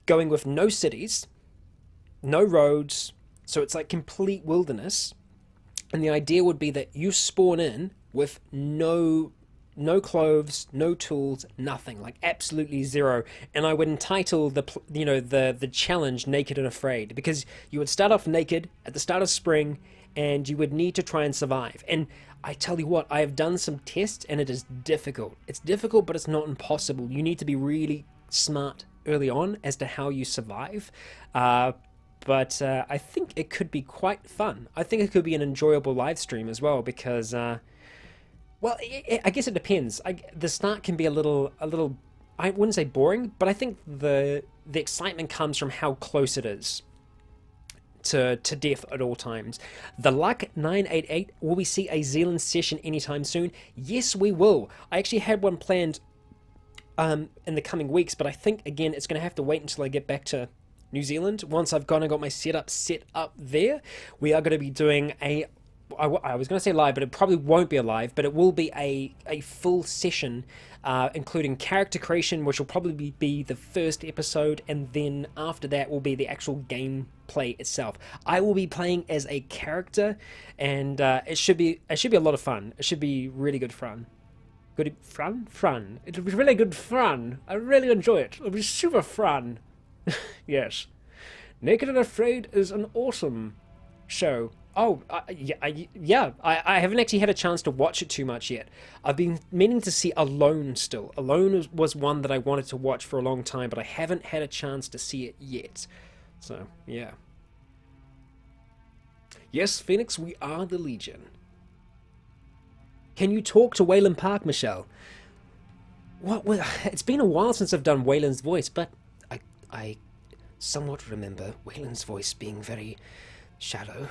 going with no cities, no roads, so it's like complete wilderness, and the idea would be that you spawn in with no clothes, no tools, nothing, like absolutely zero. And I would entitle the challenge Naked and Afraid, because you would start off naked at the start of spring and you would need to try and survive. And I tell you what, I have done some tests and it is difficult. It's difficult, but it's not impossible. You need to be really smart early on as to how you survive. But I think it could be quite fun. I think it could be an enjoyable live stream as well, because Well, I guess it depends. The start can be a little. I wouldn't say boring, but I think the excitement comes from how close it is to death at all times. The Luck 988, will we see a Zealand session anytime soon? Yes, we will. I actually had one planned in the coming weeks, but I think again it's going to have to wait until I get back to New Zealand. Once I've gone and got my setup set up there, we are going to be doing I was going to say live, but it probably won't be a live, but it will be a full session, including character creation, which will probably be the first episode, and then after that will be the actual gameplay itself. I will be playing as a character, and it should be a lot of fun. It should be really good fun. Good fun. It'll be really good fun. I really enjoy it. It'll be super fun. Yes. Naked and Afraid is an awesome show. Oh, yeah. I haven't actually had a chance to watch it too much yet. I've been meaning to see Alone still. Alone was one that I wanted to watch for a long time, but I haven't had a chance to see it yet. So, yeah. Yes, Phoenix, we are the Legion. Can you talk to Waylon Park, Michelle? Well, it's been a while since I've done Waylon's voice, but I somewhat remember Waylon's voice being very shallow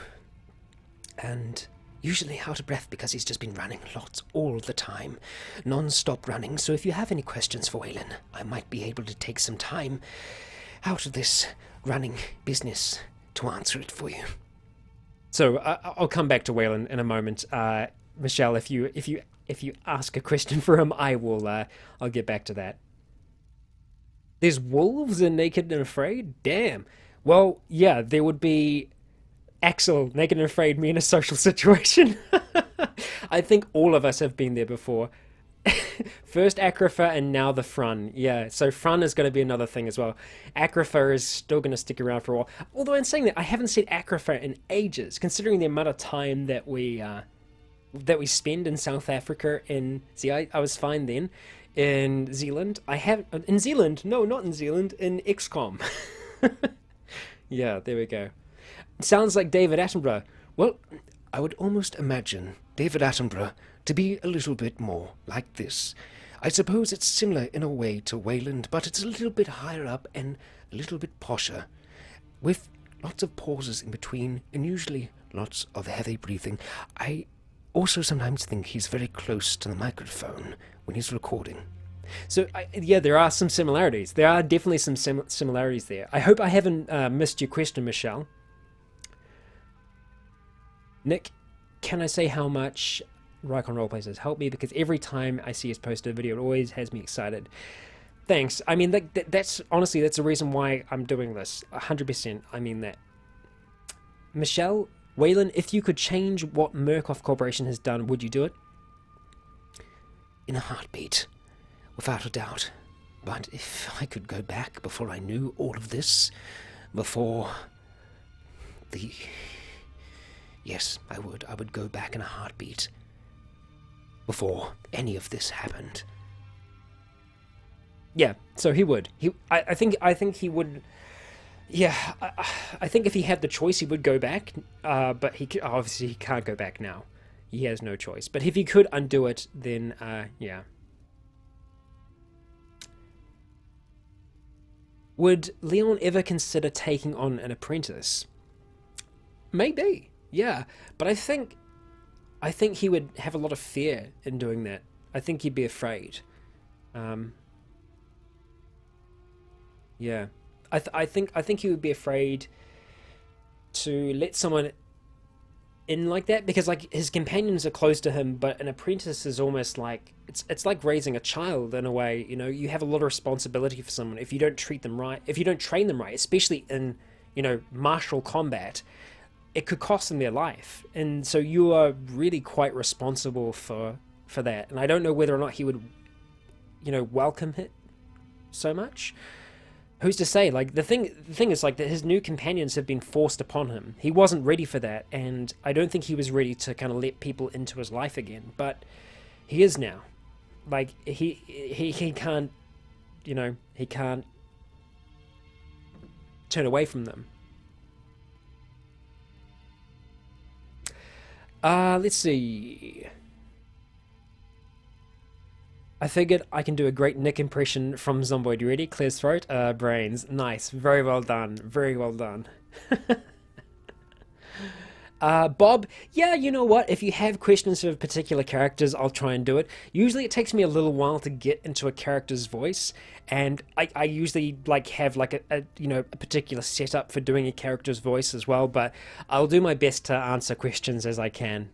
and usually out of breath because he's just been running lots all the time, non-stop running. So if you have any questions for Waylon, I might be able to take some time out of this running business to answer it for you. So I'll come back to Waylon in a moment. Michelle, if you ask a question for him, I'll get back to that. There's wolves in Naked and Afraid? Damn. Well, yeah, there would be Axel, Naked and Afraid, me in a social situation. I think all of us have been there before. First Acrifa and now the Frun. Yeah, so Frun is going to be another thing as well. Acrifa is still going to stick around for a while. Although in saying that, I haven't seen Acrifa in ages, considering the amount of time that we spend in South Africa. See, I was fine then. In Zealand, in Zealand, no, not in Zealand, in XCOM. Yeah, there we go. Sounds like David Attenborough. Well, I would almost imagine David Attenborough to be a little bit more like this. I suppose it's similar in a way to Wayland, but it's a little bit higher up and a little bit posher, with lots of pauses in between and usually lots of heavy breathing. I also sometimes think he's very close to the microphone when he's recording. So, yeah, there are some similarities. There are definitely some similarities there. I hope I haven't missed your question, Michelle. Nick, can I say how much Rycon Roleplays has helped me? Because every time I see his posted video, it always has me excited. Thanks. I mean, that's honestly, that's the reason why I'm doing this. 100%. I mean that. Michelle, Waylon, if you could change what Murkoff Corporation has done, would you do it? In a heartbeat, without a doubt. But if I could go back before I knew all of this, before the... Yes, I would. I would go back in a heartbeat. Before any of this happened. Yeah, so he would. I think he would... Yeah, I think if he had the choice, he would go back. But obviously he can't go back now. He has no choice. But if he could undo it, then, yeah. Would Leon ever consider taking on an apprentice? Maybe, yeah. But I think he would have a lot of fear in doing that. I think he'd be afraid. Yeah. I think he would be afraid to let someone in like that, because like his companions are close to him, but an apprentice is almost like it's like raising a child in a way. You know, you have a lot of responsibility for someone if you don't treat them right, if you don't train them right, especially in, you know, martial combat. It could cost them their life, and so you are really quite responsible for that. And I don't know whether or not he would, you know, welcome it so much. Who's to say? Like the thing is like that his new companions have been forced upon him. He wasn't ready for that, and I don't think he was ready to kind of let people into his life again. But he is now. Like he can't, you know, he can't turn away from them. Let's see. I figured I can do a great Nick impression from Zomboid. You ready? Clear's throat, brains. Nice. Very well done. Very well done. Bob, yeah, you know what? If you have questions of particular characters, I'll try and do it. Usually it takes me a little while to get into a character's voice, and I usually like have like a particular setup for doing a character's voice as well, but I'll do my best to answer questions as I can.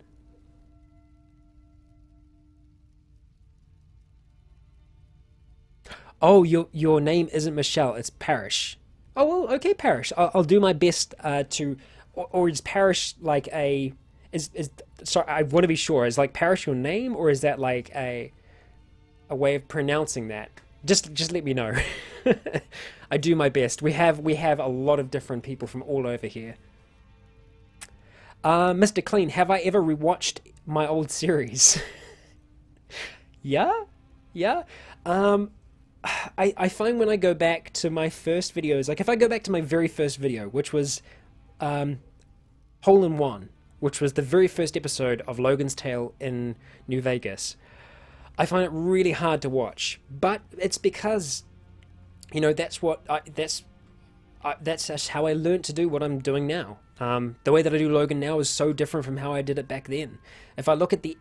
Oh, your name isn't Michelle, it's Parish. Oh, well, okay, Parish. I'll do my best or is Parish like a is sorry, I want to be sure. Is like Parish your name, or is that like a way of pronouncing that? Just let me know. I do my best. We have a lot of different people from all over here. Mr. Clean, have I ever rewatched my old series? Yeah, yeah. Um, I find when I go back to my first videos, like if I go back to my very first video, which was um, Hole in One, which was the very first episode of Logan's Tale in New Vegas, I find it really hard to watch. But it's because that's just how I learned to do what I'm doing now. The way that I do Logan now is so different from how I did it back then. If I look at the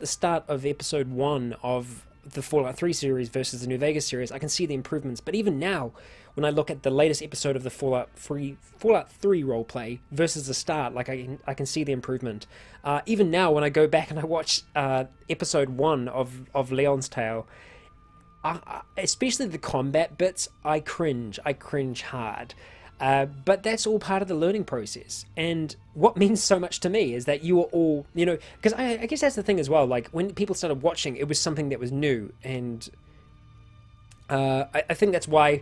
start of episode one of the Fallout 3 series versus the New Vegas series, I can see the improvements. But even now, when I look at the latest episode of the Fallout 3 roleplay versus the start, like I can see the improvement. Even now, when I go back and I watch episode one of Leon's Tale, especially the combat bits, I cringe. I cringe hard. But that's all part of the learning process. And what means so much to me is that you are all, because I guess that's the thing as well. Like when people started watching, it was something that was new. And I think that's why,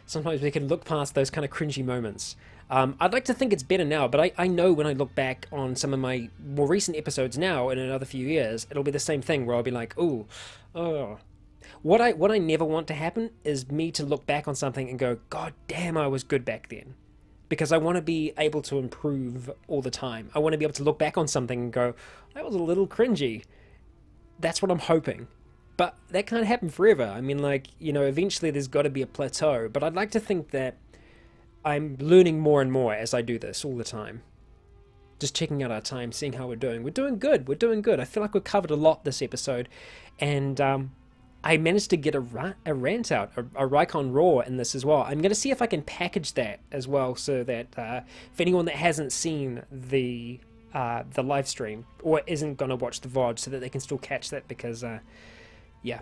sometimes we can look past those kind of cringy moments. I'd like to think it's better now, but I know when I look back on some of my more recent episodes now in another few years, it'll be the same thing where I'll be like, ooh, oh. What I never want to happen is me to look back on something and go, God damn, I was good back then. Because I want to be able to improve all the time. I want to be able to look back on something and go, that was a little cringy. That's what I'm hoping. But that can't happen forever. I mean, like, eventually there's got to be a plateau. But I'd like to think that I'm learning more and more as I do this all the time. Just checking out our time, seeing how we're doing. We're doing good. We're doing good. I feel like we've covered a lot this episode. And I managed to get a rant out, a Rycon Raw in this as well. I'm going to see if I can package that as well, so that if anyone that hasn't seen the live stream or isn't going to watch the VOD, so that they can still catch that, because yeah.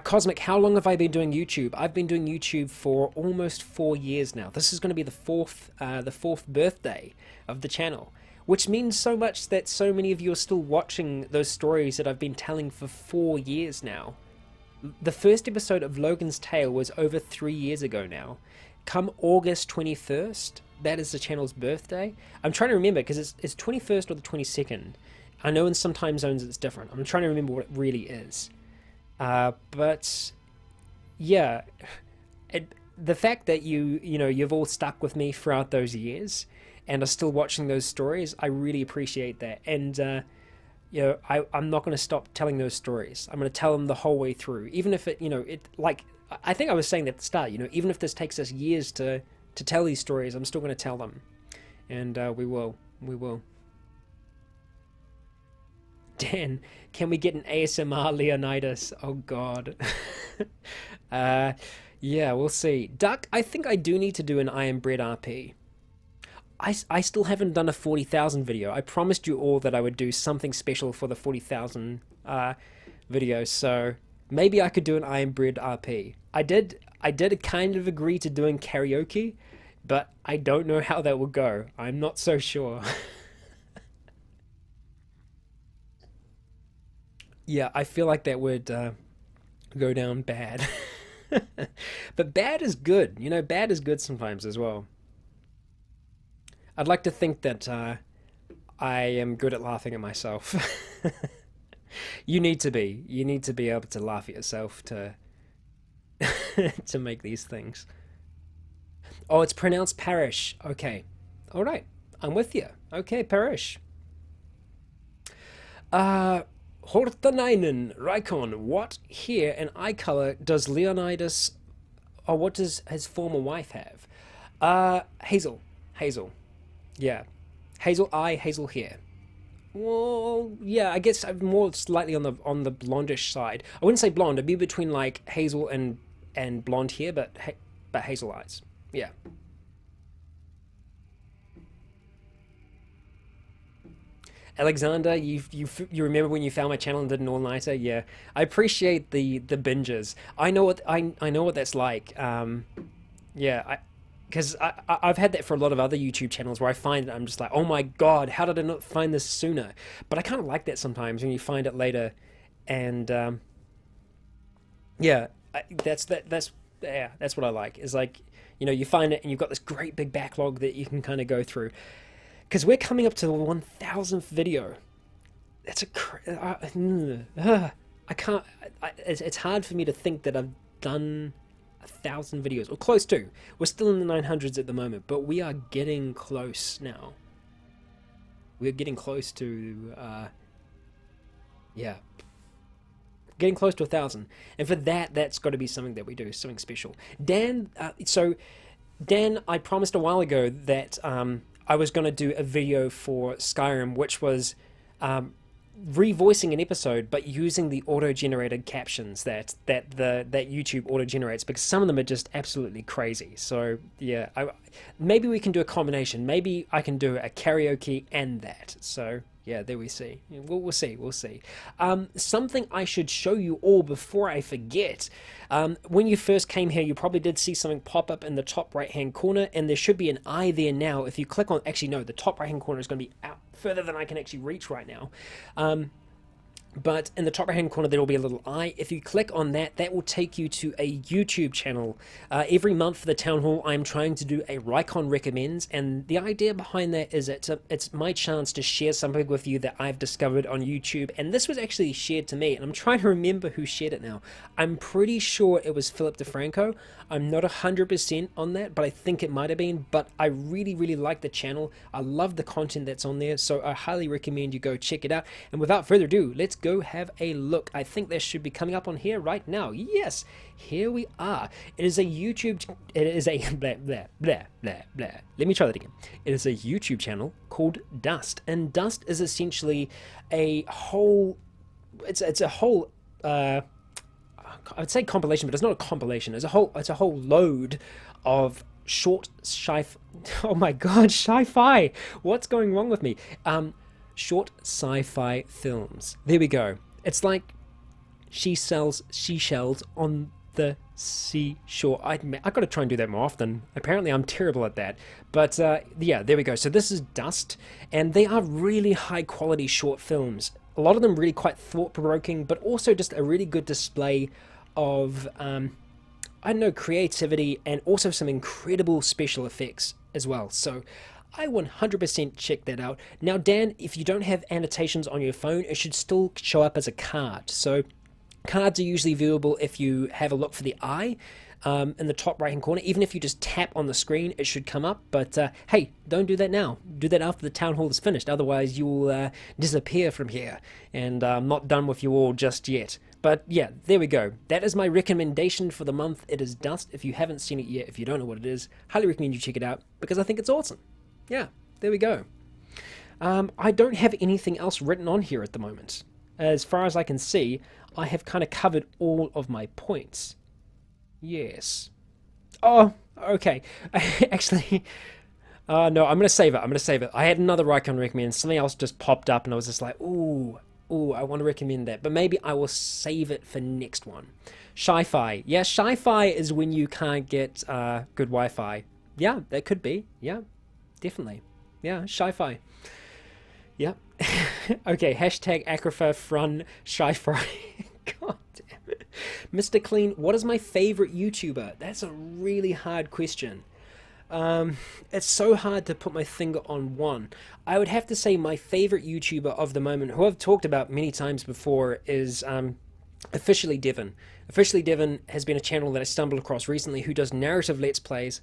Cosmic, how long have I been doing YouTube? I've been doing YouTube for almost 4 years now. This is going to be the fourth birthday of the channel, which means so much that so many of you are still watching those stories that I've been telling for 4 years now. The first episode of Logan's Tale was over 3 years ago now. Come August 21st, that is the channel's birthday. I'm trying to remember, because it's 21st or the 22nd. I know in some time zones it's different. I'm trying to remember what it really is. But yeah, the fact that you've all stuck with me throughout those years and are still watching those stories, I really appreciate that. And I'm not going to stop telling those stories. I'm going to tell them the whole way through, even if like I think I was saying at the start, even if this takes us years to tell these stories, I'm still going to tell them, and we will. Dan, can we get an ASMR Leonidas? Oh God. Yeah, we'll see. Duck, I think I do need to do an I Am Bread RP. I still haven't done a 40,000 video. I promised you all that I would do something special for the 40,000 video, so maybe I could do an I Am Bread RP. I did kind of agree to doing karaoke, but I don't know how that will go. I'm not so sure. Yeah, I feel like that would go down bad. But bad is good. Bad is good sometimes as well. I'd like to think that I am good at laughing at myself. You need to be. You need to be able to laugh at yourself to to make these things. Oh, it's pronounced parish. Okay. All right. I'm with you. Okay, parish. Uh, Hortanainen, Rycon, what hair and eye color does Leonidas, or what does his former wife have? Hazel. Hazel. Yeah. Hazel eye, hazel hair. Well, yeah, I guess I'm more slightly on the blondish side. I wouldn't say blonde. It'd be between like hazel and blonde hair, but hazel eyes. Yeah. Alexander, you remember when you found my channel and did an all nighter? Yeah, I appreciate the binges. I know what that's like. Yeah, because I've had that for a lot of other YouTube channels where I find it, I'm just like, oh my god, how did I not find this sooner? But I kind of like that sometimes when you find it later, and yeah, that's what I like. Is like, you find it and you've got this great big backlog that you can kind of go through. Because we're coming up to the 1000th video. That's I can't. It's hard for me to think that I've done 1,000 videos or close to. We're still in the 900s at the moment, but we are getting close now. We're getting close to yeah, getting close to 1,000, and for that's got to be something that we do, something special. Dan, Dan, I promised a while ago that I was going to do a video for Skyrim, which was revoicing an episode, but using the auto-generated captions that YouTube auto-generates, because some of them are just absolutely crazy. So yeah, maybe we can do a combination. Maybe I can do a karaoke and that. So yeah, there we see. We'll see. Something I should show you all before I forget. When you first came here, you probably did see something pop up in the top right-hand corner, and there should be an eye there now. If you click on, actually no, the top right-hand corner is going to be out further than I can actually reach right now. But in the top right hand corner there will be a little eye. If you click on that, that will take you to a YouTube channel. Every month for the Town Hall I'm trying to do a Rycon recommends, and the idea behind that is it's my chance to share something with you that I've discovered on YouTube. And this was actually shared to me, and I'm trying to remember who shared it now. I'm pretty sure it was Philip DeFranco. I'm not 100% on that, but I think it might have been. But I really like the channel. I love the content that's on there, so I highly recommend you go check it out. And without further ado, let's go have a look. I think that should be coming up on here right now. Yes, here we are. It is a YouTube, it is a blah blah blah blah blah. Let me try that again. It is a YouTube channel called Dust, and Dust is essentially a whole, it's a whole I'd say compilation, but it's not a compilation. It's a whole load of short oh my god, Sci-Fi. What's going wrong with me? Short sci-fi films. There we go. It's like she sells seashells on the seashore. I got to try and do that more often. Apparently I'm terrible at that. But yeah, there we go. So this is Dust, and they are really high quality short films. A lot of them really quite thought-provoking, but also just a really good display of I don't know, creativity, and also some incredible special effects as well. So I 100% check that out. Now, Dan, if you don't have annotations on your phone, it should still show up as a card. So cards are usually viewable if you have a look for the eye in the top right hand corner. Even if you just tap on the screen, it should come up. But hey, don't do that now. Do that after the Town Hall is finished. Otherwise, you will disappear from here. And I'm not done with you all just yet. But yeah, there we go. That is my recommendation for the month. It is Dust. If you haven't seen it yet, if you don't know what it is, highly recommend you check it out, because I think it's awesome. Yeah, there we go. I don't have anything else written on here at the moment. As far as I can see, I have kind of covered all of my points. Yes. Oh, okay. Actually, no, I'm going to save it. I had another Rycon recommend. Something else just popped up, and I was just like, ooh, I want to recommend that. But maybe I will save it for next one. Sci-Fi. Yeah, Sci-Fi is when you can't get good Wi-Fi. Yeah, that could be. Yeah. Definitely. Yeah, Sci-Fi. Yep. Okay, hashtag Acrifa Frun Sci-Fi. God damn it. Mr. Clean, what is my favorite YouTuber? That's a really hard question. It's so hard to put my finger on one. I would have to say my favorite YouTuber of the moment, who I've talked about many times before, is Officially Devon. Officially Devon has been a channel that I stumbled across recently who does narrative Let's Plays.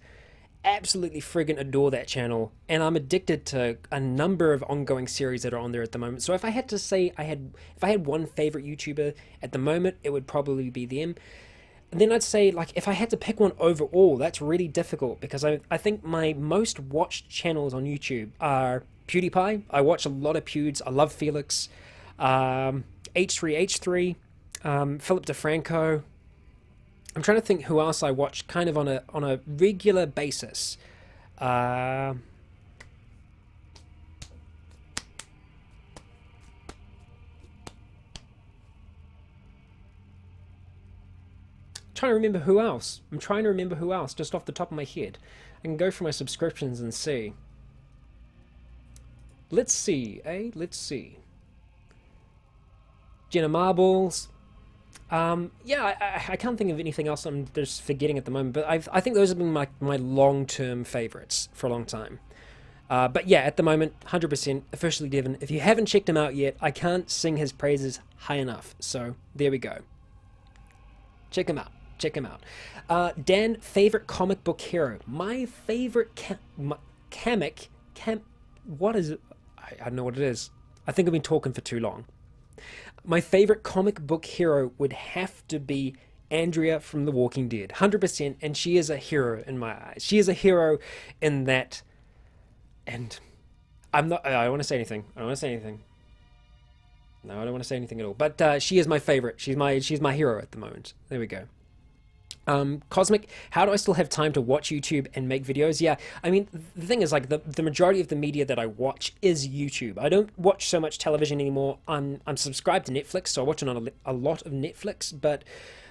absolutely friggin' adore that channel, and I'm addicted to a number of ongoing series that are on there at the moment. So if I had to say if I had one favorite YouTuber at the moment, it would probably be them. And then I'd say, like, if I had to pick one overall, that's really difficult because I think my most watched channels on YouTube are PewDiePie. I watch a lot of Pewds. I love Felix, H3H3, Philip DeFranco. I'm trying to think who else I watch kind of on a regular basis. Trying to remember who else. I'm trying to remember who else just off the top of my head. I can go through my subscriptions and see. Let's see, Let's see. Jenna Marbles. Yeah, I can't think of anything else I'm just forgetting at the moment, but I think those have been my long-term favorites for a long time. But yeah, at the moment, 100% officially Devon. If you haven't checked him out yet, I can't sing his praises high enough. So there we go. Check him out. Check him out. Dan, favorite comic book hero. My favorite what is it? I don't know what it is. I think I've been talking for too long. My favorite comic book hero would have to be Andrea from The Walking Dead. 100%, and she is a hero in my eyes. She is a hero in that, and I don't want to say anything. I don't want to say anything. No, I don't want to say anything at all. But she is my favorite. She's my hero at the moment. There we go. Cosmic, how do I still have time to watch YouTube and make videos? Yeah, I mean, the thing is, like, the majority of the media that I watch is YouTube. I don't watch so much television anymore. I'm subscribed to Netflix, so I watch on a lot of Netflix, but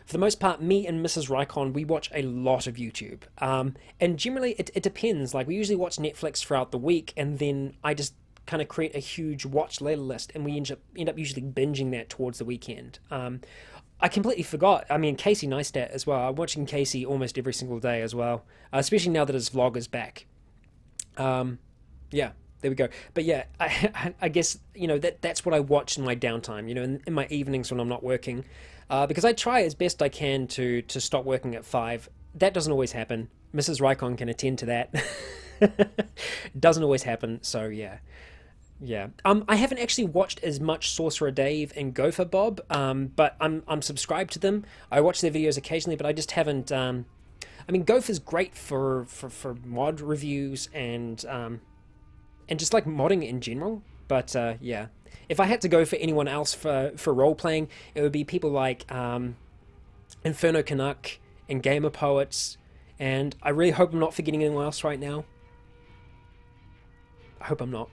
for the most part, me and Mrs. Rycon, we watch a lot of YouTube. And generally, it depends. Like, we usually watch Netflix throughout the week, and then I just kind of create a huge watch later list, and we end up usually binging that towards the weekend. I completely forgot. I mean, Casey Neistat as well. I'm watching Casey almost every single day as well, especially now that his vlog is back. Yeah, there we go. But yeah, I guess, you know, that's what I watch in my downtime, you know, in my evenings when I'm not working, because I try as best I can to stop working at 5. That doesn't always happen. Mrs. Rycon can attend to that. Doesn't always happen, so yeah. Yeah, I haven't actually watched as much Sorcerer Dave and Gopher Bob, but I'm subscribed to them. I watch their videos occasionally, but I just haven't. I mean, Gopher's great for mod reviews and just like modding in general. But yeah, if I had to go for anyone else for role playing, it would be people like Inferno Canuck and Gamer Poets, and I really hope I'm not forgetting anyone else right now. I hope I'm not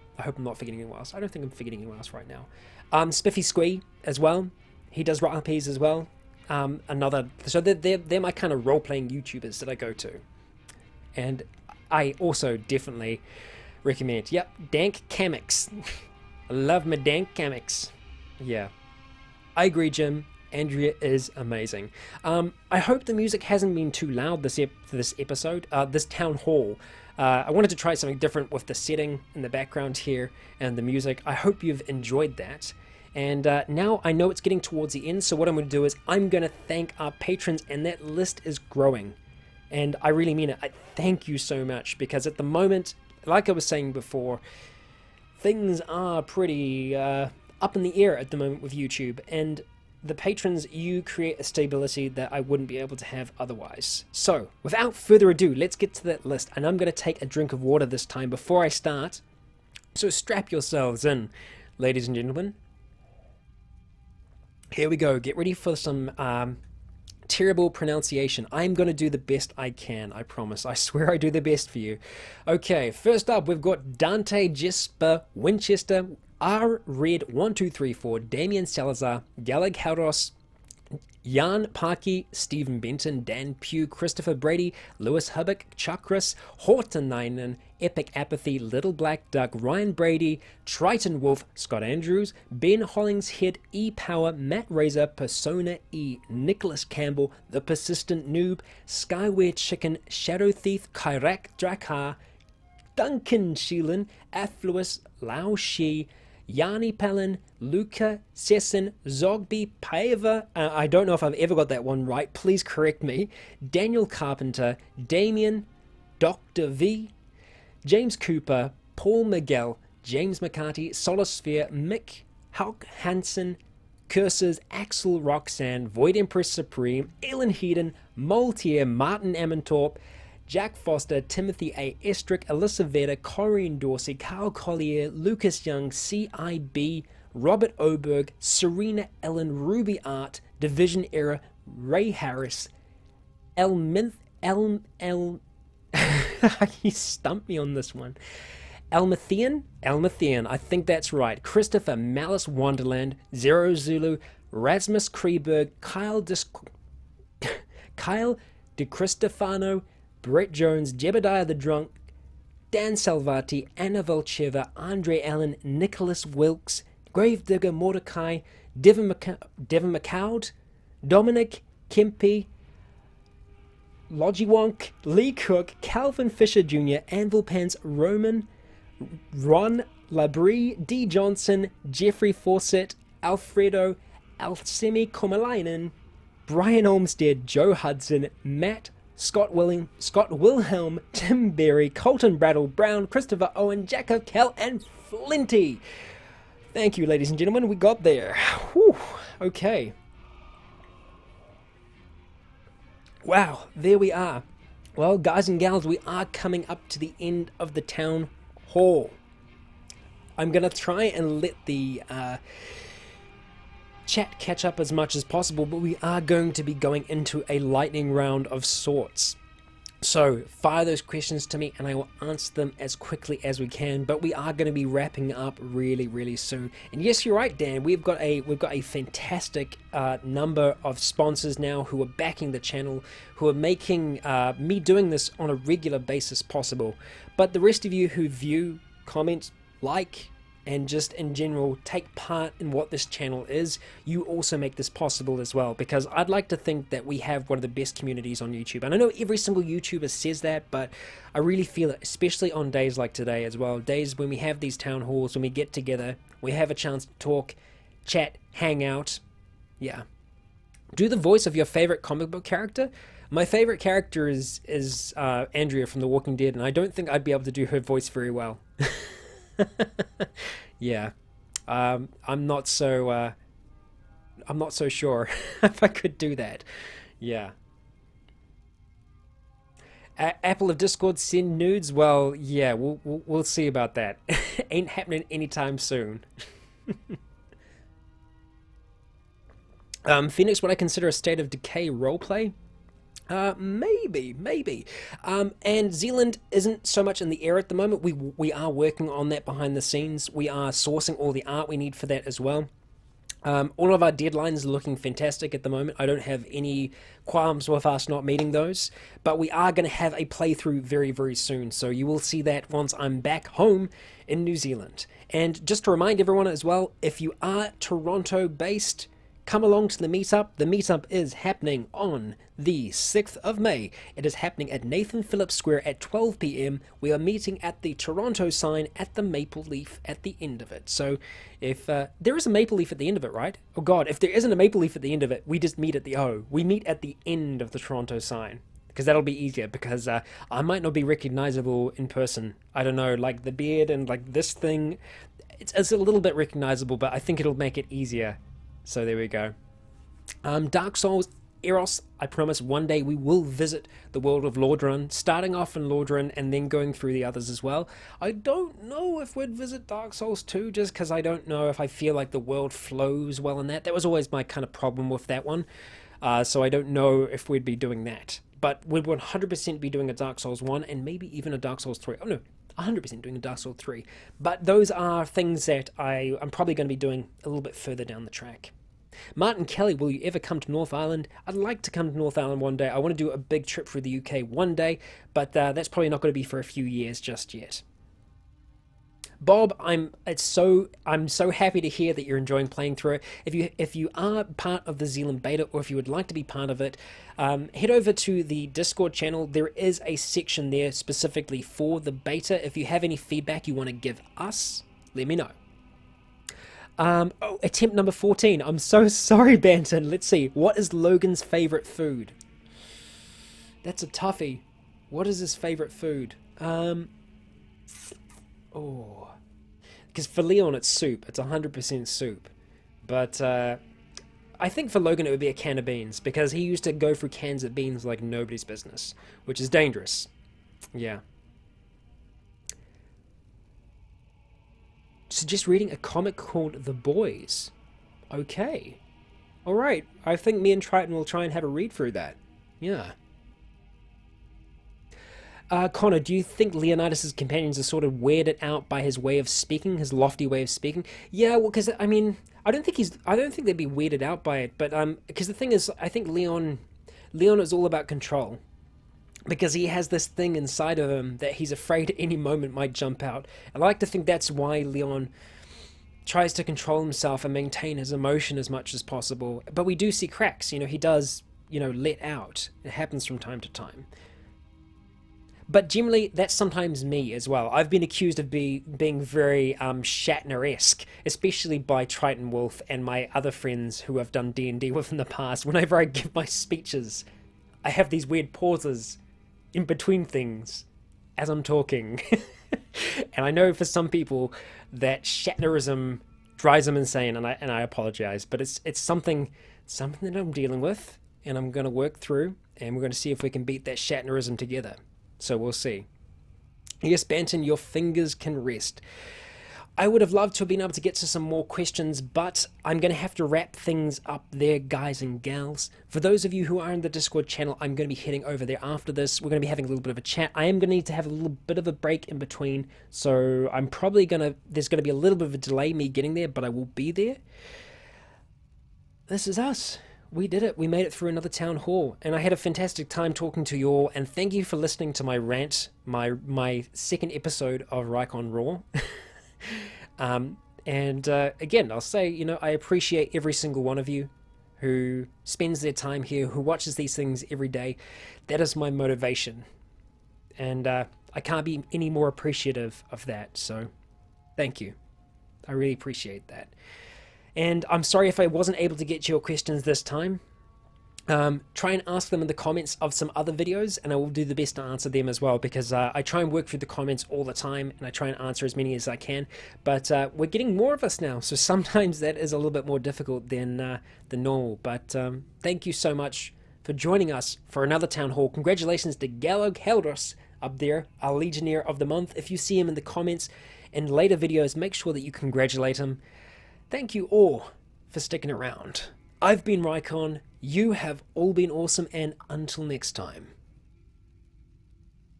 forgetting anyone else. I don't think I'm forgetting anyone else right now. Spiffy Squee as well. He does Roleplays as well. So they're my kind of role-playing YouTubers that I go to. And I also definitely recommend, yep, Dank Kamix. I love my Dank Kamix. Yeah. I agree, Jim. Andrea is amazing. I hope the music hasn't been too loud this episode. This Town Hall. I wanted to try something different with the setting in the background here and the music. I hope you've enjoyed that. And now I know it's getting towards the end, so what I'm going to do is I'm going to thank our patrons, and that list is growing. And I really mean it. I thank you so much, because at the moment, like I was saying before, things are pretty up in the air at the moment with YouTube, and the patrons, you create a stability that I wouldn't be able to have otherwise. So, without further ado, let's get to that list, and I'm going to take a drink of water this time before I start. So strap yourselves in, ladies and gentlemen. Here we go. Get ready for some terrible pronunciation. I'm going to do the best I can, I promise. I swear I do the best for you. Okay, first up, we've got Dante Jesper Winchester, R. Red 1234, Damien Salazar, Galag Halros, Jan Parky, Stephen Benton, Dan Pugh, Christopher Brady, Lewis Hubbock, Chakras, Hortonainen, Epic Apathy, Little Black Duck, Ryan Brady, Triton Wolf, Scott Andrews, Ben Hollingshead, E Power, Matt Razor, Persona E, Nicholas Campbell, The Persistent Noob, Skyware Chicken, Shadow Thief, Kyrak Drakar, Duncan Sheelan, Affluous, Lao Shi, Yanni Palin, Luca Sessin, Zogby Paeva, I don't know if I've ever got that one right, please correct me, Daniel Carpenter, Damien, Dr. V, James Cooper, Paul Miguel, James McCarty, Solosphere, Mick, Hulk Hansen, Curses, Axel Roxanne, Void Empress Supreme, Ellen Heaton, Moltier, Martin Ammentorp, Jack Foster, Timothy A. Estrick, Alyssa Vedder, Corinne Dorsey, Carl Collier, Lucas Young, CIB, Robert Oberg, Serena Ellen, Ruby Art, Division Era, Ray Harris, Elminth, you stumped me on this one. Elmathian, I think that's right. Christopher Malice Wonderland, Zero Zulu, Rasmus Kreberg, Kyle DeCristofano, Brett Jones, Jebediah the Drunk, Dan Salvati, Anna Volcheva, Andre Allen, Nicholas Wilkes, Gravedigger Mordecai, Devin McCoud, Dominic Kempe, Logiwonk, Lee Cook, Calvin Fisher Jr., Anvil Pants, Roman, Ron Labrie, D. Johnson, Jeffrey Fawcett, Alfredo, Alcemi Komalainen, Brian Olmstead, Joe Hudson, Matt, Scott Wilhelm, Tim Berry, Colton Brattle, Brown, Christopher Owen, Jacob Kell, and Flinty. Thank you, ladies and gentlemen. We got there. Whew. Okay. Wow, there we are. Well, guys and gals, we are coming up to the end of the town hall. I'm going to try and let the chat catch up as much as possible, but we are going to be going into a lightning round of sorts. So fire those questions to me and I will answer them as quickly as we can, but we are going to be wrapping up really soon. And yes, you're right, Dan, we've got a fantastic number of sponsors now who are backing the channel, who are making me doing this on a regular basis possible. But the rest of you who view, comment, like, and just in general take part in what this channel is, you also make this possible as well, because I'd like to think that we have one of the best communities on YouTube. And I know every single YouTuber says that, but I really feel it, especially on days like today as well, days when we have these town halls, when we get together, we have a chance to talk, chat, hang out. Yeah. Do the voice of your favorite comic book character. My favorite character is Andrea from The Walking Dead, and I don't think I'd be able to do her voice very well. Yeah, I'm not so sure if I could do that. Yeah. Apple of Discord send nudes. Well, yeah, we'll see about that. Ain't happening anytime soon. Phoenix, would I consider a State of Decay roleplay? Maybe. And Zealand isn't so much in the air at the moment. We are working on that behind the scenes. We are sourcing all the art we need for that as well. All of our deadlines are looking fantastic at the moment. I don't have any qualms with us not meeting those, but we are going to have a playthrough very soon. So you will see that once I'm back home in New Zealand. And just to remind everyone as well, if you are Toronto based, come along to the meetup. The meetup is happening on the 6th of May. It is happening at Nathan Phillips Square at 12 p.m. We are meeting at the Toronto sign at the Maple Leaf at the end of it. So if there is a Maple Leaf at the end of it, right? Oh God, if there isn't a Maple Leaf at the end of it, we just meet at the O. We meet at the end of the Toronto sign, because that'll be easier, because I might not be recognizable in person. I don't know, like the beard and like this thing, it's a little bit recognizable, but I think it'll make it easier. So there we go. Dark Souls, Eros, I promise one day we will visit the world of Lordran, starting off in Lordran and then going through the others as well. I don't know if we'd visit Dark Souls 2, just because I don't know if I feel like the world flows well in that. That was always my kind of problem with that one. So I don't know if we'd be doing that. But we'd 100% be doing a Dark Souls 1 and maybe even a Dark Souls 3. Oh no, 100% doing a Dark Souls 3. But those are things that I'm probably going to be doing a little bit further down the track. Martin Kelly, will you ever come to North Island? I'd like to come to North Island one day. I want to do a big trip through the UK one day, but that's probably not going to be for a few years just yet. Bob, I'm so happy to hear that you're enjoying playing through it. If you are part of the Zealand beta, or if you would like to be part of it, head over to the Discord channel. There is a section there specifically for the beta. If you have any feedback you want to give us, let me know. Attempt number 14. I'm so sorry, Banton. Let's see. What is Logan's favorite food? That's a toughie. What is his favorite food? Oh, because for Leon it's soup. It's 100% soup. But I think for Logan it would be a can of beans, because he used to go through cans of beans like nobody's business, which is dangerous. Yeah. Suggest reading a comic called The Boys. Okay. Alright. I think me and Triton will try and have a read through that. Yeah. Connor, do you think Leonidas' companions are sort of weirded out by his way of speaking, his lofty way of speaking? Yeah, well, because, I mean, I don't think they'd be weirded out by it, but, because the thing is, I think Leon is all about control. Because he has this thing inside of him that he's afraid at any moment might jump out. I like to think that's why Leon tries to control himself and maintain his emotion as much as possible. But we do see cracks, he does, let out. It happens from time to time. But generally, that's sometimes me as well. I've been accused of being very Shatner-esque, especially by Triton Wolf and my other friends who I've done D&D with in the past. Whenever I give my speeches, I have these weird pauses in between things as I'm talking. And I know for some people that Shatnerism drives them insane, and I apologize, but it's something that I'm dealing with, and I'm going to work through, and we're going to see if we can beat that Shatnerism together. So we'll see. Yes, Banton, your fingers can rest. I would have loved to have been able to get to some more questions, but I'm going to have to wrap things up there, guys and gals. For those of you who are in the Discord channel, I'm going to be heading over there after this. We're going to be having a little bit of a chat. I am going to need to have a little bit of a break in between, so I'm probably there's going to be a little bit of a delay me getting there, but I will be there. This is us. We did it. We made it through another town hall, and I had a fantastic time talking to you all, and thank you for listening to my rant, my second episode of Rycon Raw. Again, I'll say, I appreciate every single one of you who spends their time here, who watches these things every day. That is my motivation, and I can't be any more appreciative of that, so thank you. I really appreciate that. And I'm sorry if I wasn't able to get to your questions this time. Try and ask them in the comments of some other videos, and I will do the best to answer them as well, because I try and work through the comments all the time, and I try and answer as many as I can. But we're getting more of us now, so sometimes that is a little bit more difficult than normal. But thank you so much for joining us for another Town Hall. Congratulations to Gallo Heldros up there, our Legionnaire of the Month. If you see him in the comments in later videos, make sure that you congratulate him. Thank you all for sticking around. I've been Rycon, you have all been awesome, and until next time.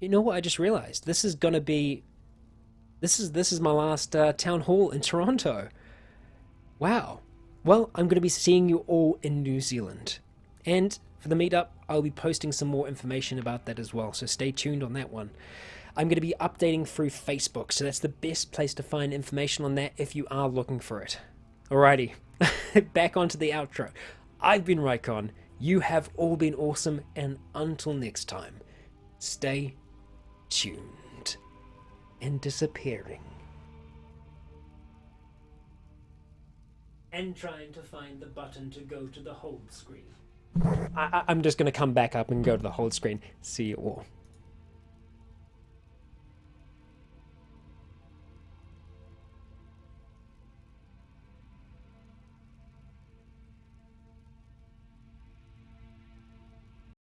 You know what I just realized? This is my last town hall in Toronto. Wow. Well, I'm going to be seeing you all in New Zealand. And for the meetup, I'll be posting some more information about that as well, so stay tuned on that one. I'm going to be updating through Facebook, so that's the best place to find information on that if you are looking for it. Alrighty, back onto the outro. I've been Rycon, you have all been awesome, and until next time, stay tuned and disappearing. And trying to find the button to go to the hold screen. I'm just going to come back up and go to the hold screen. See you all.